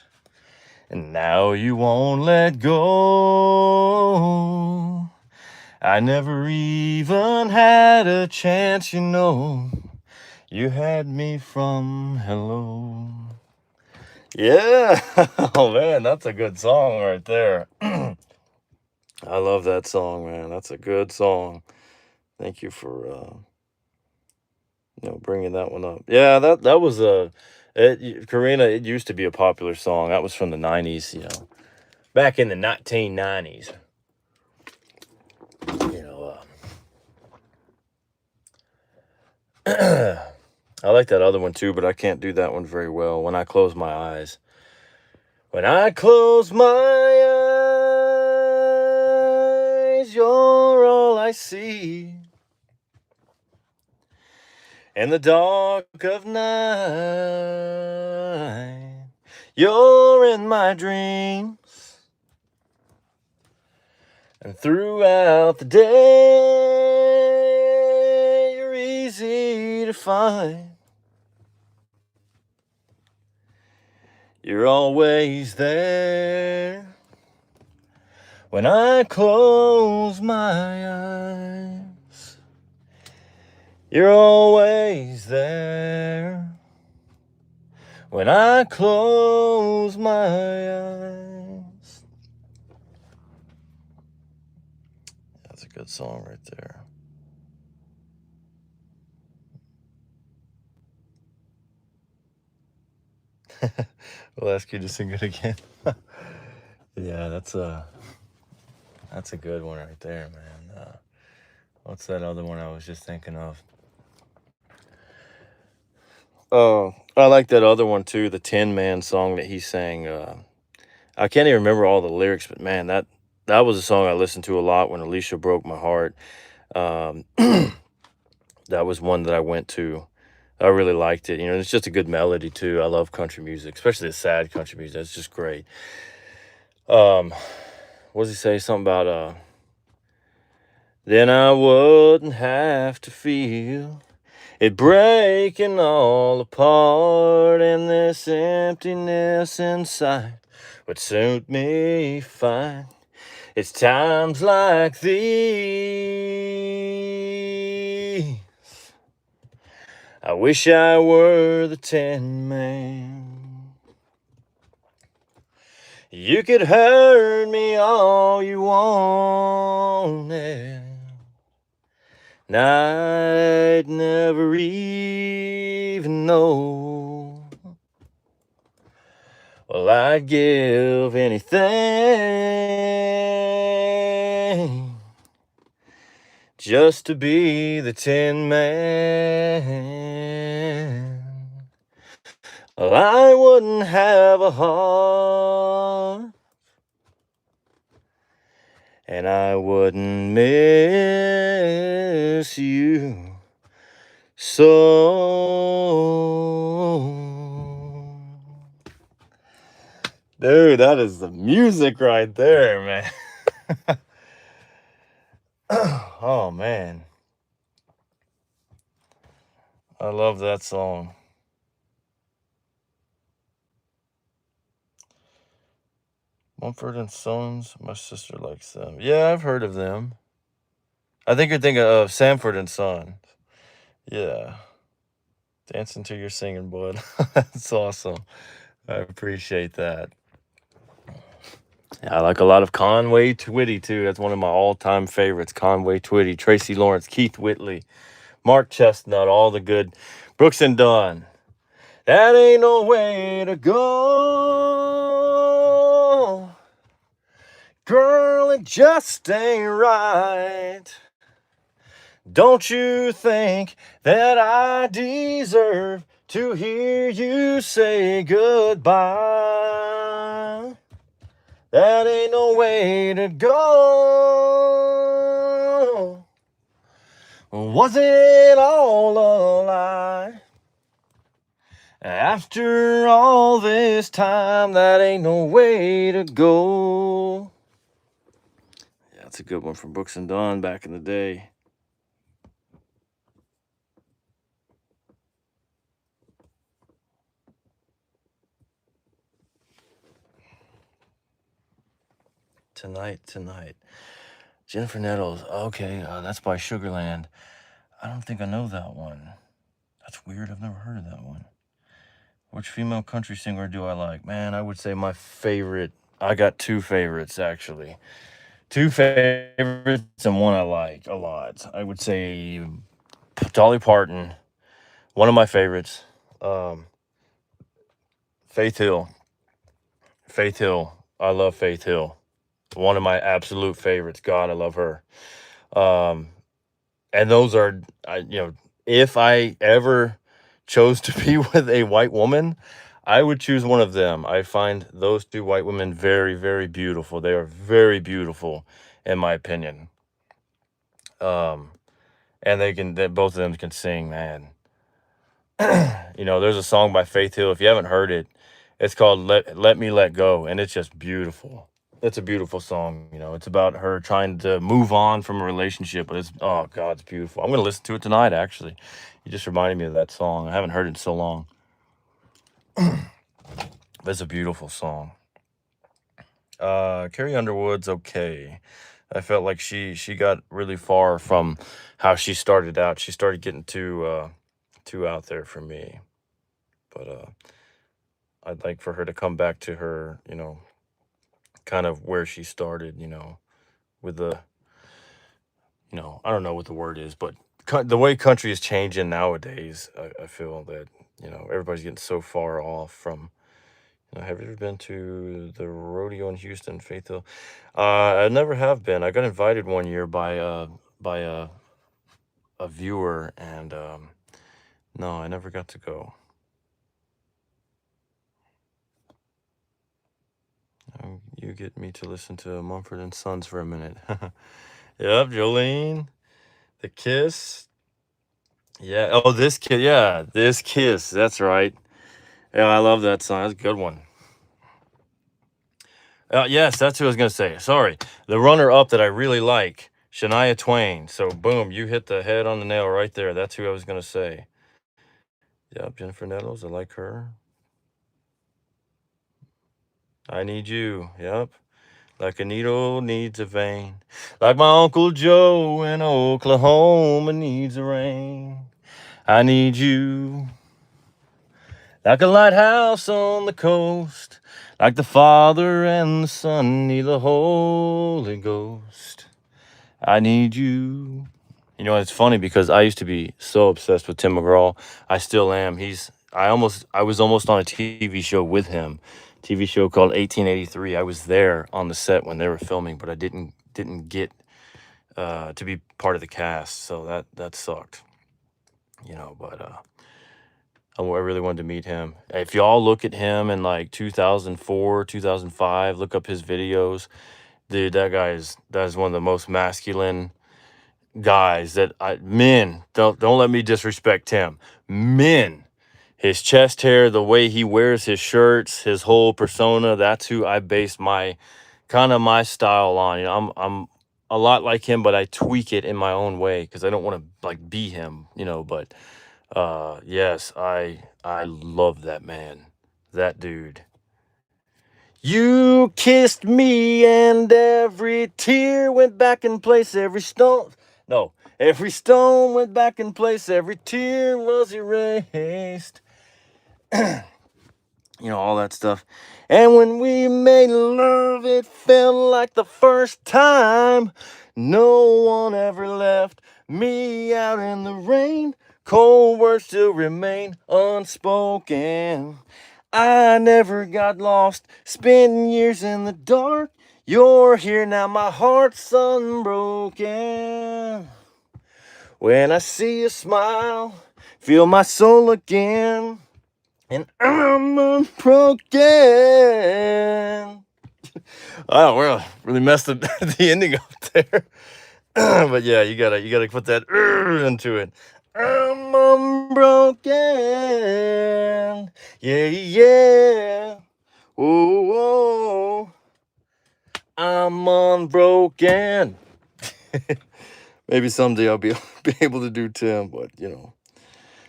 and now you won't let go. I never even had a chance, you know. You had me from hello. Yeah. Oh, man, that's a good song right there. I love that song, man. That's a good song. Thank you for, bringing that one up. Yeah, that was Karina, it used to be a popular song. That was from the 90s, back in the 1990s. I like that other one too, but I can't do that one very well. When I close my eyes. When I close my eyes, you're all I see. In the dark of night, you're in my dreams. And throughout the day, you're easy to find. You're always there. When I close my eyes, you're always there. When I close my eyes. That's a good song right there. We'll ask you to sing it again. Yeah, that's a good one right there, man. What's that other one I was just thinking of? Oh, I like that other one too, the Tin Man song that he sang. I can't even remember all the lyrics, but man, that was a song I listened to a lot when Alicia broke my heart. That was one that I went to. I really liked it. It's just a good melody too. I love country music, especially the sad country music. That's just great. What does he say? Something about then I wouldn't have to feel it breaking all apart, and this emptiness inside would suit me fine. It's times like these I wish I were the Tin Man. You could hurt me all you wanted, and I'd never even know. Well, I'd give anything just to be the Tin Man. Well, I wouldn't have a heart, and I wouldn't miss you so. Dude, that is the music right there, man. Oh, man. I love that song. Mumford and Sons. My sister likes them. Yeah, I've heard of them. I think you're thinking of Sanford and Son. Yeah. Dancing to your singing, bud. That's awesome. I appreciate that. Yeah, I like a lot of Conway Twitty, too. That's one of my all-time favorites. Conway Twitty, Tracy Lawrence, Keith Whitley, Mark Chestnut, all the good. Brooks and Dunn. That ain't no way to go. Girl, it just ain't right. Don't you think that I deserve to hear you say goodbye? That ain't no way to go. Was it all a lie? After all this time, that ain't no way to go. Yeah, that's a good one from Brooks and Dunn back in the day. Tonight. Jennifer Nettles. Okay, that's by Sugarland. I don't think I know that one. That's weird. I've never heard of that one. Which female country singer do I like? Man, I would say my favorite. I got two favorites, actually. Two favorites and one I like a lot. I would say Dolly Parton, one of my favorites. Faith Hill. Faith Hill. I love Faith Hill. One of my absolute favorites. God, I love her. And those are, if I ever chose to be with a white woman, I would choose one of them. I find those two white women very, very beautiful. They are very beautiful, in my opinion. And both of them can sing, man. There's a song by Faith Hill. If you haven't heard it, it's called Let Me Let Go, and it's just beautiful. It's a beautiful song. It's about her trying to move on from a relationship, but oh God, it's beautiful. I'm going to listen to it tonight, actually. You just reminded me of that song. I haven't heard it in so long. But it's a beautiful song. Carrie Underwood's okay. I felt like she got really far from how she started out. She started getting too out there for me. But I'd like for her to come back to her, kind of where she started, with the, I don't know what the word is, but the way country is changing nowadays, I feel that, everybody's getting so far off from, have you ever been to the rodeo in Houston, Faith Hill? I never have been. I got invited one year by a viewer, and no, I never got to go. You get me to listen to Mumford and Sons for a minute. Yep, Jolene, The Kiss. Yeah. Oh, This Kiss. Yeah, This Kiss. That's right. Yeah, I love that song. That's a good one. Yes, that's who I was gonna say. Sorry, the runner-up that I really like, Shania Twain. So boom, you hit the head on the nail right there. That's who I was gonna say. Yep, Jennifer Nettles. I like her. I Need You. Yep. Like a needle needs a vein. Like my Uncle Joe in Oklahoma needs the rain. I need you. Like a lighthouse on the coast. Like the Father and the Son need the Holy Ghost. I need you. It's funny because I used to be so obsessed with Tim McGraw. I still am. I was almost on a TV show with him. TV show called 1883. I was there on the set when they were filming, but I didn't get to be part of the cast, so that sucked. But I really wanted to meet him. If y'all look at him in like 2004, 2005, look up his videos. Dude, that is one of the most masculine guys men, don't let me disrespect him. Men, his chest hair, the way he wears his shirts, his whole persona, that's who I base my style on. I'm a lot like him, but I tweak it in my own way because I don't want to like be him, but yes, I love that man. That dude. You kissed me and every tear went back in place, every stone went back in place, every tear was erased. All that stuff. And when we made love, it felt like the first time. No one ever left me out in the rain. Cold words still remain unspoken. I never got lost, spending years in the dark. You're here now, my heart's unbroken. When I see you smile, feel my soul again, and I'm unbroken. Oh, well, really messed up the ending up there. But yeah, you gotta put that into it. I'm unbroken. Yeah, yeah. Whoa, whoa. I'm unbroken. Maybe someday I'll be able to do Tim, but you know.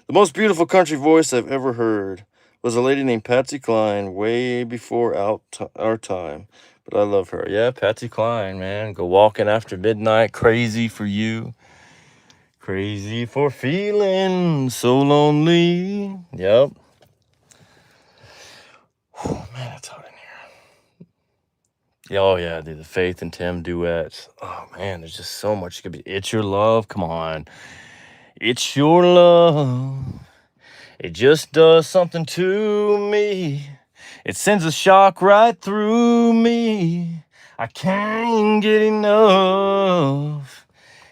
The most beautiful country voice I've ever heard was a lady named Patsy Cline way before our time. But I love her. Yeah, Patsy Cline, man. Go walking after midnight. Crazy for you. Crazy for feeling so lonely. Yep. Oh, man, it's hot in here. Oh, yeah, dude. The Faith and Tim duets. Oh, man, there's just so much. It could be It's Your Love. Come on. It's your love. It just does something to me. It sends a shock right through me. I can't get enough.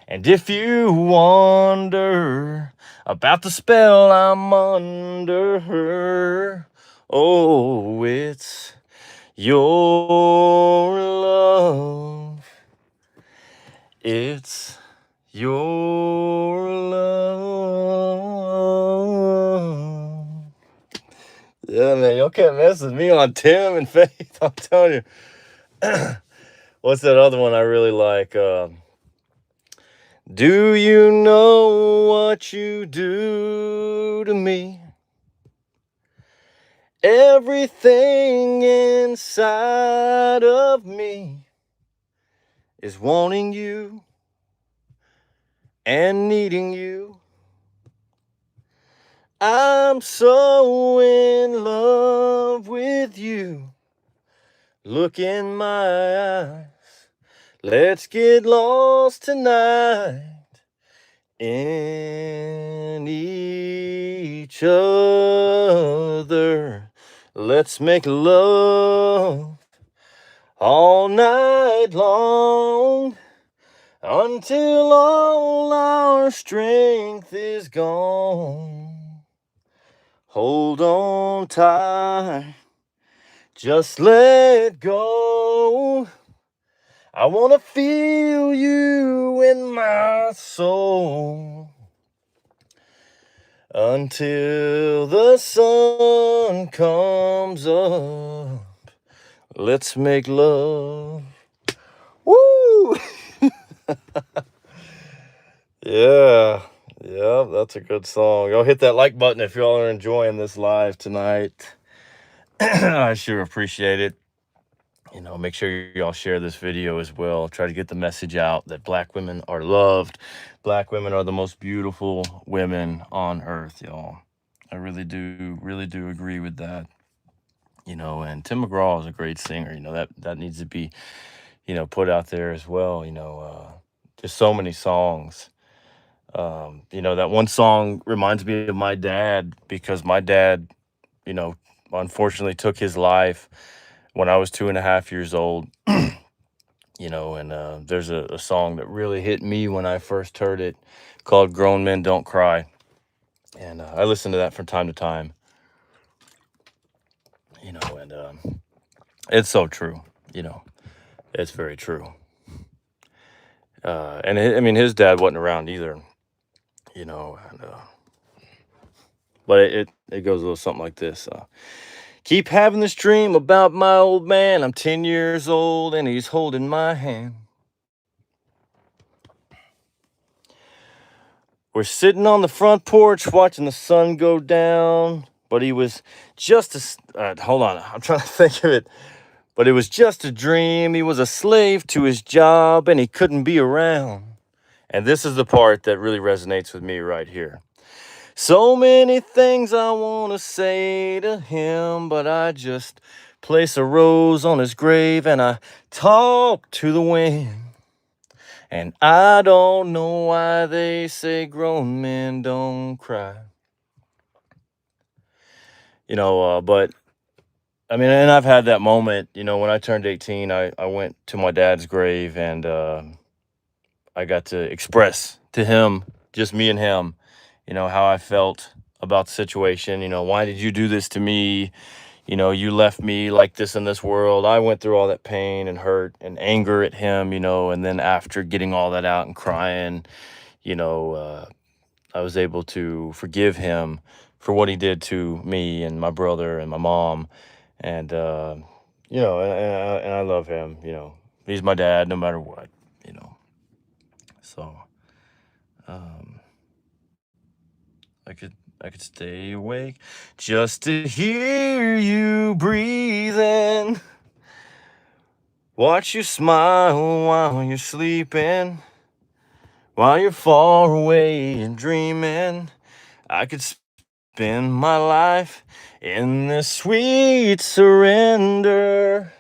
And if you wonder about the spell I'm under, oh, it's your love. It's your love. Yeah, man, y'all can't mess with me on Tim and Faith. I'm telling you. What's that other one I really like? Do you know what you do to me? Everything inside of me is wanting you and needing you. I'm so in love with you. Look in my eyes. Let's get lost tonight in each other. Let's make love all night long until all our strength is gone. Hold on tight, just let go. I wanna feel you in my soul until the sun comes up. Let's make love. Woo! Yeah, that's a good song. Y'all hit that like button if y'all are enjoying this live tonight. I sure appreciate it. You know, make sure y'all share this video as well. Try to get the message out that Black women are loved. Black women are the most beautiful women on earth, y'all. I really do agree with that. You know, and Tim McGraw is a great singer. You know, that needs to be, you know, put out there as well. You know, just so many songs. You know, that one song reminds me of my dad because my dad, you know, unfortunately took his life when I was 2.5 years old. You know, and there's a song that really hit me when I first heard it called Grown Men Don't Cry. And I listen to that from time to time, you know, and it's so true, you know, it's very true. And I mean, his dad wasn't around either, you know, and, but it goes a little something like this. Keep having this dream about my old man. I'm 10 years old and he's holding my hand. We're sitting on the front porch watching the sun go down, but he was just hold on, I'm trying to think of it. But it was just a dream. He was a slave to his job and he couldn't be around. And this is the part that really resonates with me right here. So many things I want to say to him, but I just place a rose on his grave and I talk to the wind. And I don't know why they say grown men don't cry. You know, but I mean, and I've had that moment, when I turned 18, I went to my dad's grave, and I got to express to him, just me and him, how I felt about the situation. Why did you do this to me? You left me like this in this world. I went through all that pain and hurt and anger at him, and then after getting all that out and crying, you know, uh, I was able to forgive him for what he did to me and my brother and my mom. And, and I love him, he's my dad no matter what, you know. So, um, I could I could stay awake just to hear you breathing, watch you smile while you're sleeping, while you're far away and dreaming. I could spend my life in this sweet surrender.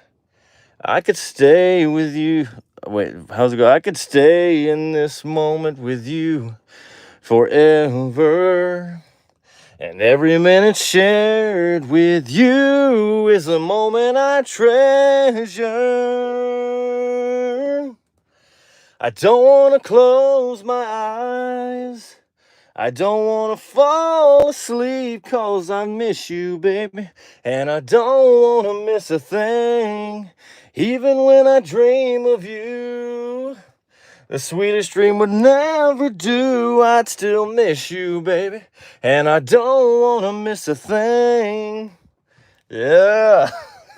I could stay with you. Wait, how's it go? I could stay in this moment with you forever. And every minute shared with you is a moment I treasure. I don't want to close my eyes. I don't want to fall asleep 'cause I miss you, baby. And I don't want to miss a thing. Even when I dream of you, the sweetest dream would never do. I'd still miss you, baby. And I don't want to miss a thing. Yeah.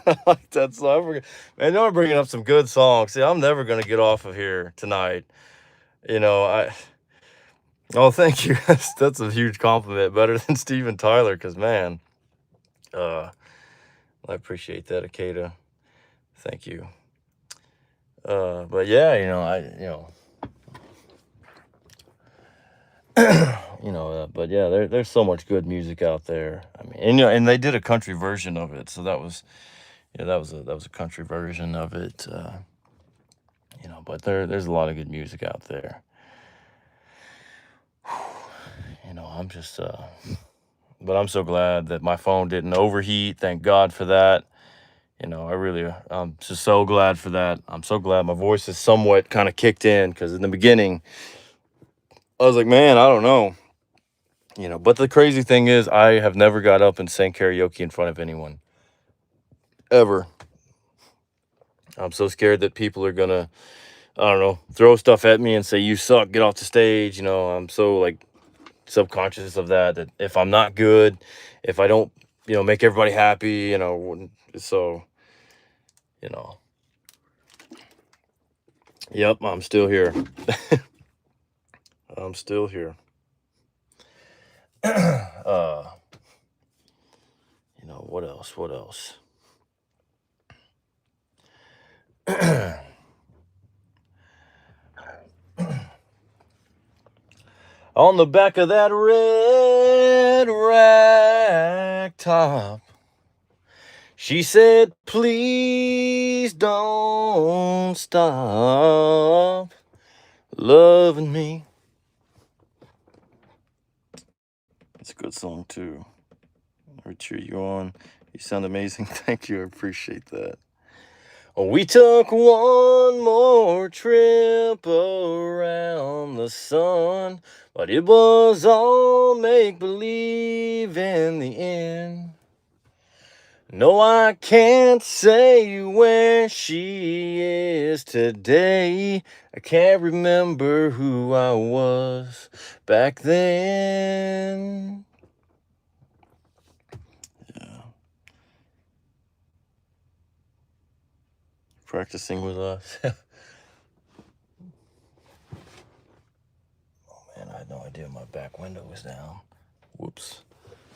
I like that song. Man, y'all are bringing up some good songs. See, I'm never going to get off of here tonight. Oh, thank you. That's a huge compliment. Better than Steven Tyler, because, man, uh, I appreciate that, Akeda. Thank you. But yeah, but yeah, there's so much good music out there. I mean, and they did a country version of it, so that was a country version of it. But there's a lot of good music out there. I'm just but I'm so glad that my phone didn't overheat. Thank God for that. I'm just so glad for that. I'm so glad my voice is somewhat kind of kicked in, because in the beginning I was like, man, I don't know. But the crazy thing is, I have never got up and sang karaoke in front of anyone. Ever. I'm so scared that people are gonna, I don't know, throw stuff at me and say, you suck, get off the stage. I'm so like subconscious of that if I'm not good, if I don't, make everybody happy, so, yep, I'm still here. I'm still here. What else? What else? On the back of that red rack top, she said, please don't stop loving me. It's a good song too. I'll cheer you on. You sound amazing. Thank you. I appreciate that. We took one more trip around the sun, but it was all make-believe in the end. No, I can't say where she is today. I can't remember who I was back then. Practicing with us. Oh man, I had no idea my back window was down. Whoops.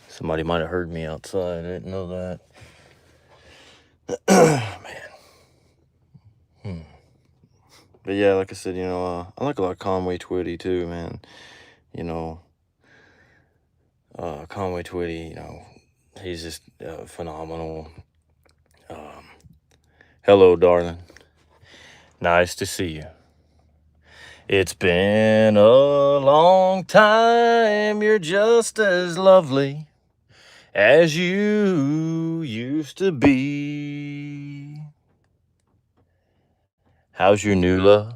Somebody might have heard me outside. I didn't know that. Man. But yeah, like I said, I like a lot of Conway Twitty too, man. Conway Twitty, he's just phenomenal. Hello, darling. Nice to see you. It's been a long time. You're just as lovely as you used to be. How's your new love?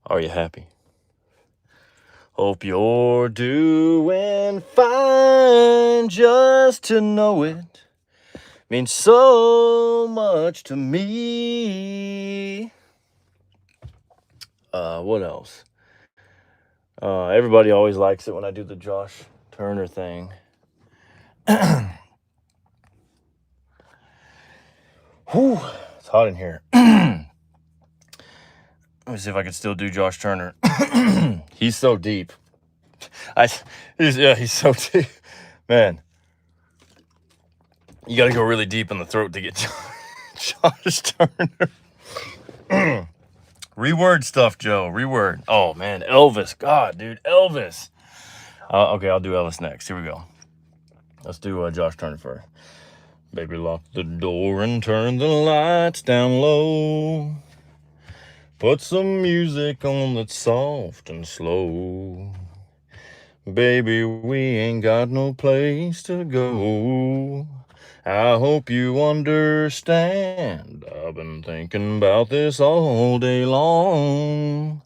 Are you happy? Hope you're doing fine. Just to know it means so much to me. What else? Everybody always likes it when I do the Josh Turner thing. Whew, it's hot in here. Let me see if I can still do Josh Turner. He's so deep. He's so deep. Man, you got to go really deep in the throat to get Josh Turner. Reword stuff, Joe. Reword. Oh, man. Elvis. God, dude. Elvis. Okay, I'll do Elvis next. Here we go. Let's do Josh Turner first. Baby, lock the door and turn the lights down low. Put some music on that's soft and slow. Baby, we ain't got no place to go. I hope you understand. I've been thinking about this all day long.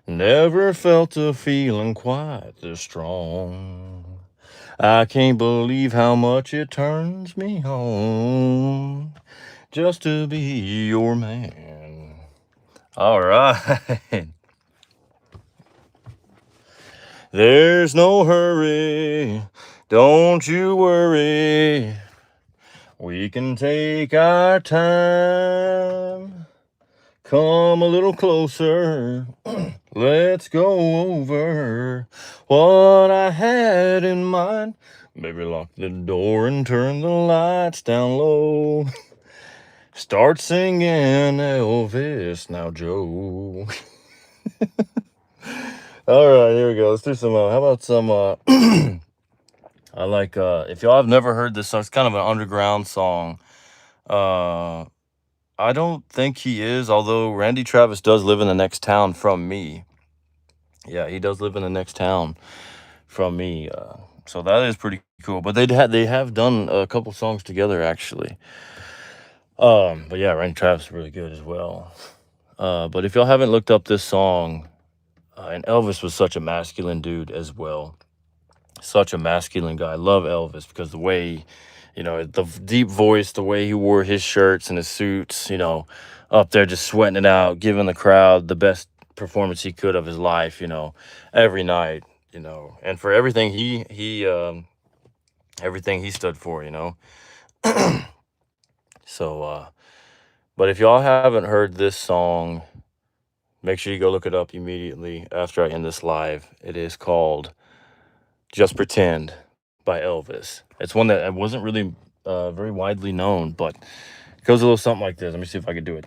Never felt a feeling quite this strong. I can't believe how much it turns me on just to be your man. All right. There's no hurry, don't you worry. We can take our time. Come a little closer. Let's go over what I had in mind. Baby, lock the door and turn the lights down low. Start singing Elvis now, Joe. All right, here we go. Let's do some, how about some, I like, if y'all have never heard this song, it's kind of an underground song. I don't think he is, although Randy Travis does live in the next town from me. Yeah, he does live in the next town from me. So that is pretty cool. But they have done a couple songs together, actually. But yeah, Randy Travis is really good as well. But if y'all haven't looked up this song, and Elvis was such a masculine dude as well. Such a masculine guy. I love Elvis because the way, the deep voice, the way he wore his shirts and his suits, up there just sweating it out, giving the crowd the best performance he could of his life, every night, and for everything everything he stood for, So, but if y'all haven't heard this song, make sure you go look it up immediately after I end this live. It is called Just Pretend by Elvis. It's one that wasn't really very widely known, but it goes a little something like this. Let me see if I can do it.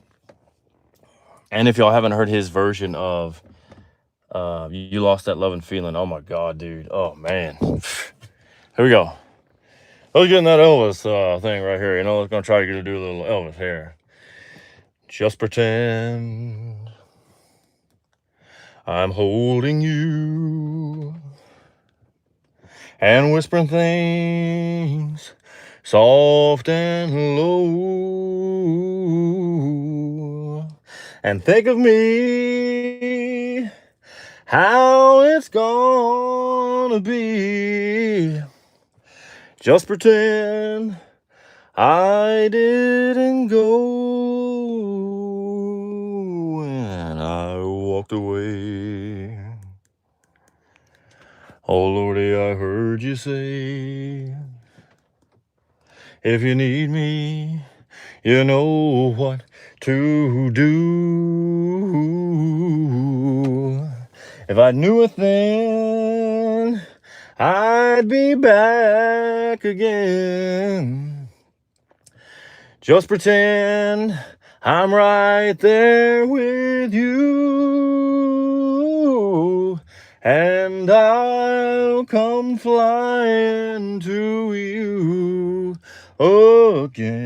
And if y'all haven't heard his version of You Lost That Love and Feeling, oh my God, dude. Oh, man. Here we go. Let's get in that Elvis thing right here. Let's going to try to do a little Elvis here. Just pretend I'm holding you and whispering things soft and low, and think of me, how it's gonna be. Just pretend I didn't go when I walked away. Oh, Lordy, I heard you say, if you need me, you know what to do. If I knew a thing, I'd be back again. Just pretend I'm right there with you, and I'll come flying to you again.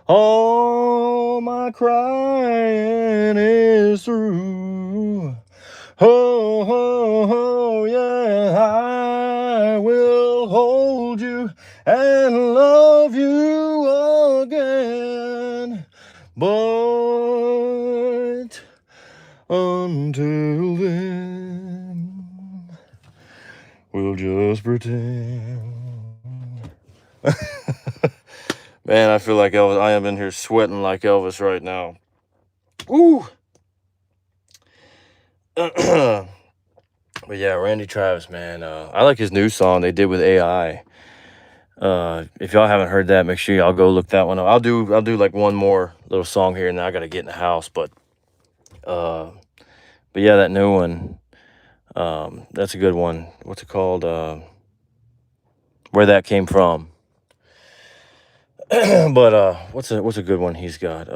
All my crying is through. Oh, oh, oh, yeah, I will hold Until then, we'll just pretend. Man, I feel like Elvis. I am in here sweating like Elvis right now. Woo! But yeah, Randy Travis, man. I like his new song they did with AI. If y'all haven't heard that, make sure y'all go look that one up. I'll do like one more little song here, and then I gotta get in the house. But yeah, that new one. That's a good one. What's it called? Where That Came From. But what's a good one he's got?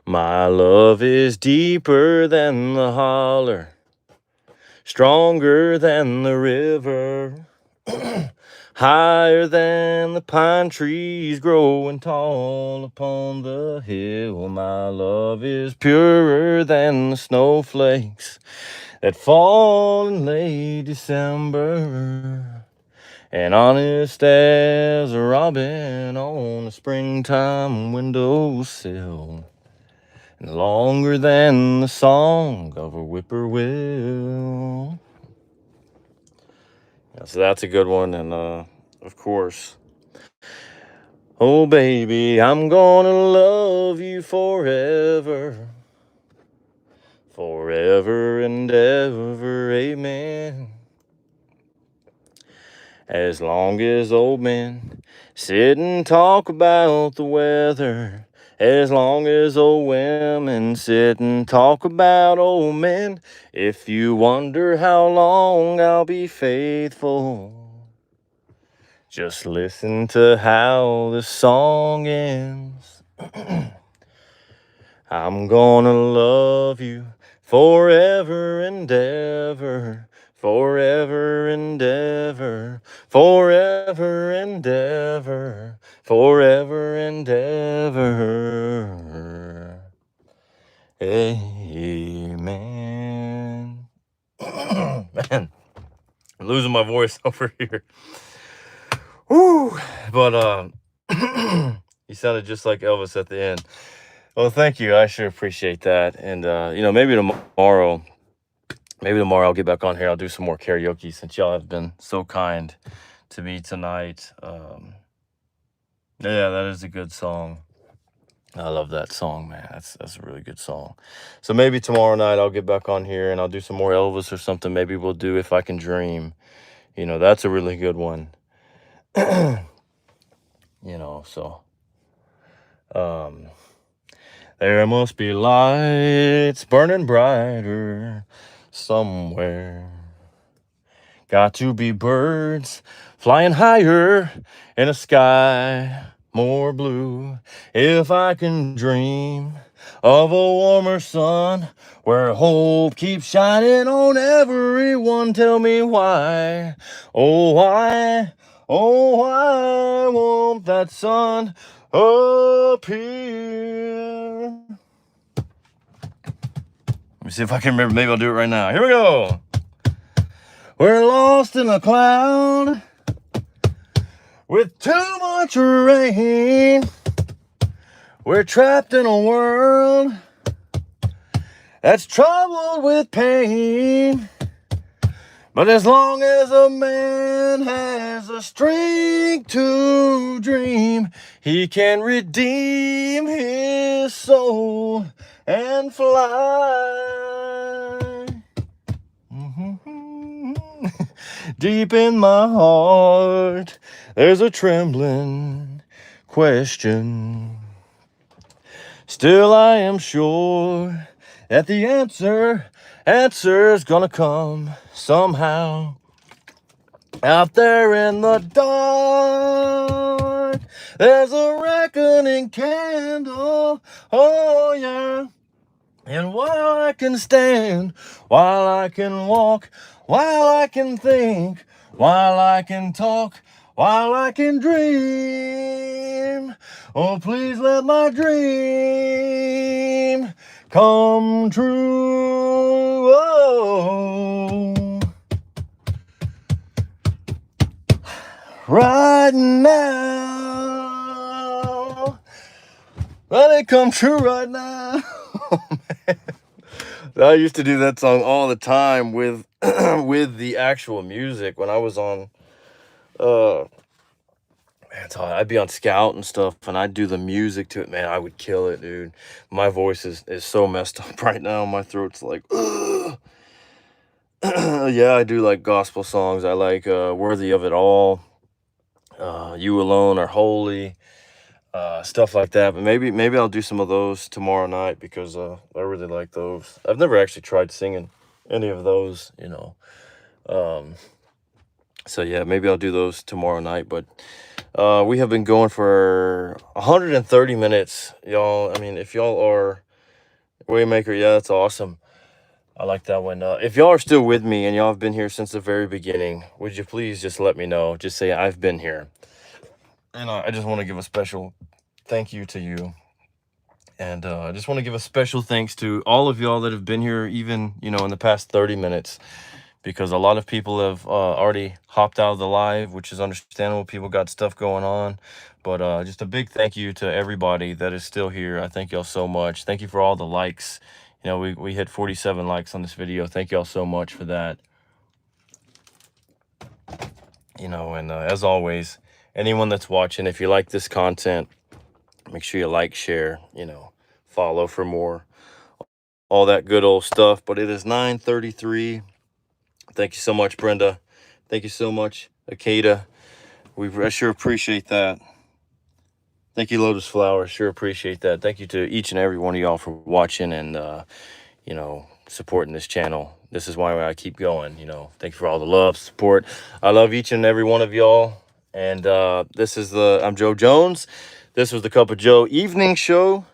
My love is deeper than the holler, stronger than the river, higher than the pine trees growing tall upon the hill. My love is purer than the snowflakes that fall in late December, and honest as a robin on a springtime windowsill, and longer than the song of a whippoorwill. Yeah, so that's a good one. And of course, oh baby, I'm gonna love you forever, forever and ever, amen. As long as old men sit and talk about the weather, as long as old women sit and talk about old men, if you wonder how long I'll be faithful, just listen to how the song ends. I'm gonna love you forever and ever, forever and ever, forever and ever, forever and ever. Amen. Man, I'm losing my voice over here. Woo! But he sounded just like Elvis at the end. Well, thank you. I sure appreciate that. And maybe tomorrow I'll get back on here. I'll do some more karaoke since y'all have been so kind to me tonight. Yeah, that is a good song. I love that song, man. That's a really good song. So maybe tomorrow night I'll get back on here and I'll do some more Elvis or something. Maybe we'll do If I Can Dream. That's a really good one. So there must be lights burning brighter somewhere. Got to be birds flying higher in a sky more blue. If I can dream of a warmer sun where hope keeps shining on everyone, tell me why, oh why won't that sun appear? Let me see if I can remember. Maybe I'll do it right now. Here we go. We're lost in a cloud with too much rain. We're trapped in a world that's troubled with pain. But as long as a man has the strength to dream, he can redeem his soul and fly. Deep in my heart, there's a trembling question. Still I am sure that the answer's gonna come somehow. Out there in the dark, there's a reckoning candle, oh yeah. And while I can stand, while I can walk, while I can think, while I can talk, while I can dream, oh please let my dream come true. Oh, right now, let it come true right now. I used to do that song all the time with with the actual music when I was on man, I'd be on Scout and stuff, and I'd do the music to it. Man, I would kill it, dude. My voice is so messed up right now. My throat's like, ugh. Yeah, I do like gospel songs. I like Worthy of It All, You Alone Are Holy, stuff like that. But maybe I'll do some of those tomorrow night because I really like those. I've never actually tried singing any of those, you know. So yeah, maybe I'll do those tomorrow night. But we have been going for 130 minutes, y'all. I mean, if y'all are Waymaker, yeah, that's awesome. I like that one. If y'all are still with me and y'all have been here since the very beginning, would you please just let me know? Just say I've been here. And I just want to give a special thank you to you. And I just want to give a special thanks to all of y'all that have been here, even, you know, in the past 30 minutes, because a lot of people have already hopped out of the live, which is understandable. People got stuff going on. But just a big thank you to everybody that is still here. I thank y'all so much. Thank you for all the likes. You know, we hit 47 likes on this video. Thank y'all so much for that. You know, and as always, anyone that's watching, if you like this content, make sure you like, share, you know, follow for more, all that good old stuff. But it is 9:33. Thank you so much, Brenda. Thank you so much, Akeda. I sure appreciate that. Thank you, Lotus Flower. Sure appreciate that. Thank you to each and every one of y'all for watching and, you know, supporting this channel. This is why I keep going, you know. Thank you for all the love, support. I love each and every one of y'all. And I'm Joe Jones. This was the Cup of Joe evening show.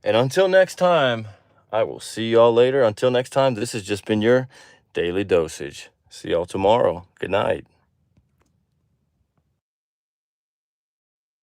And until next time, I will see y'all later. Until next time, this has just been your daily dosage. See y'all tomorrow. Good night.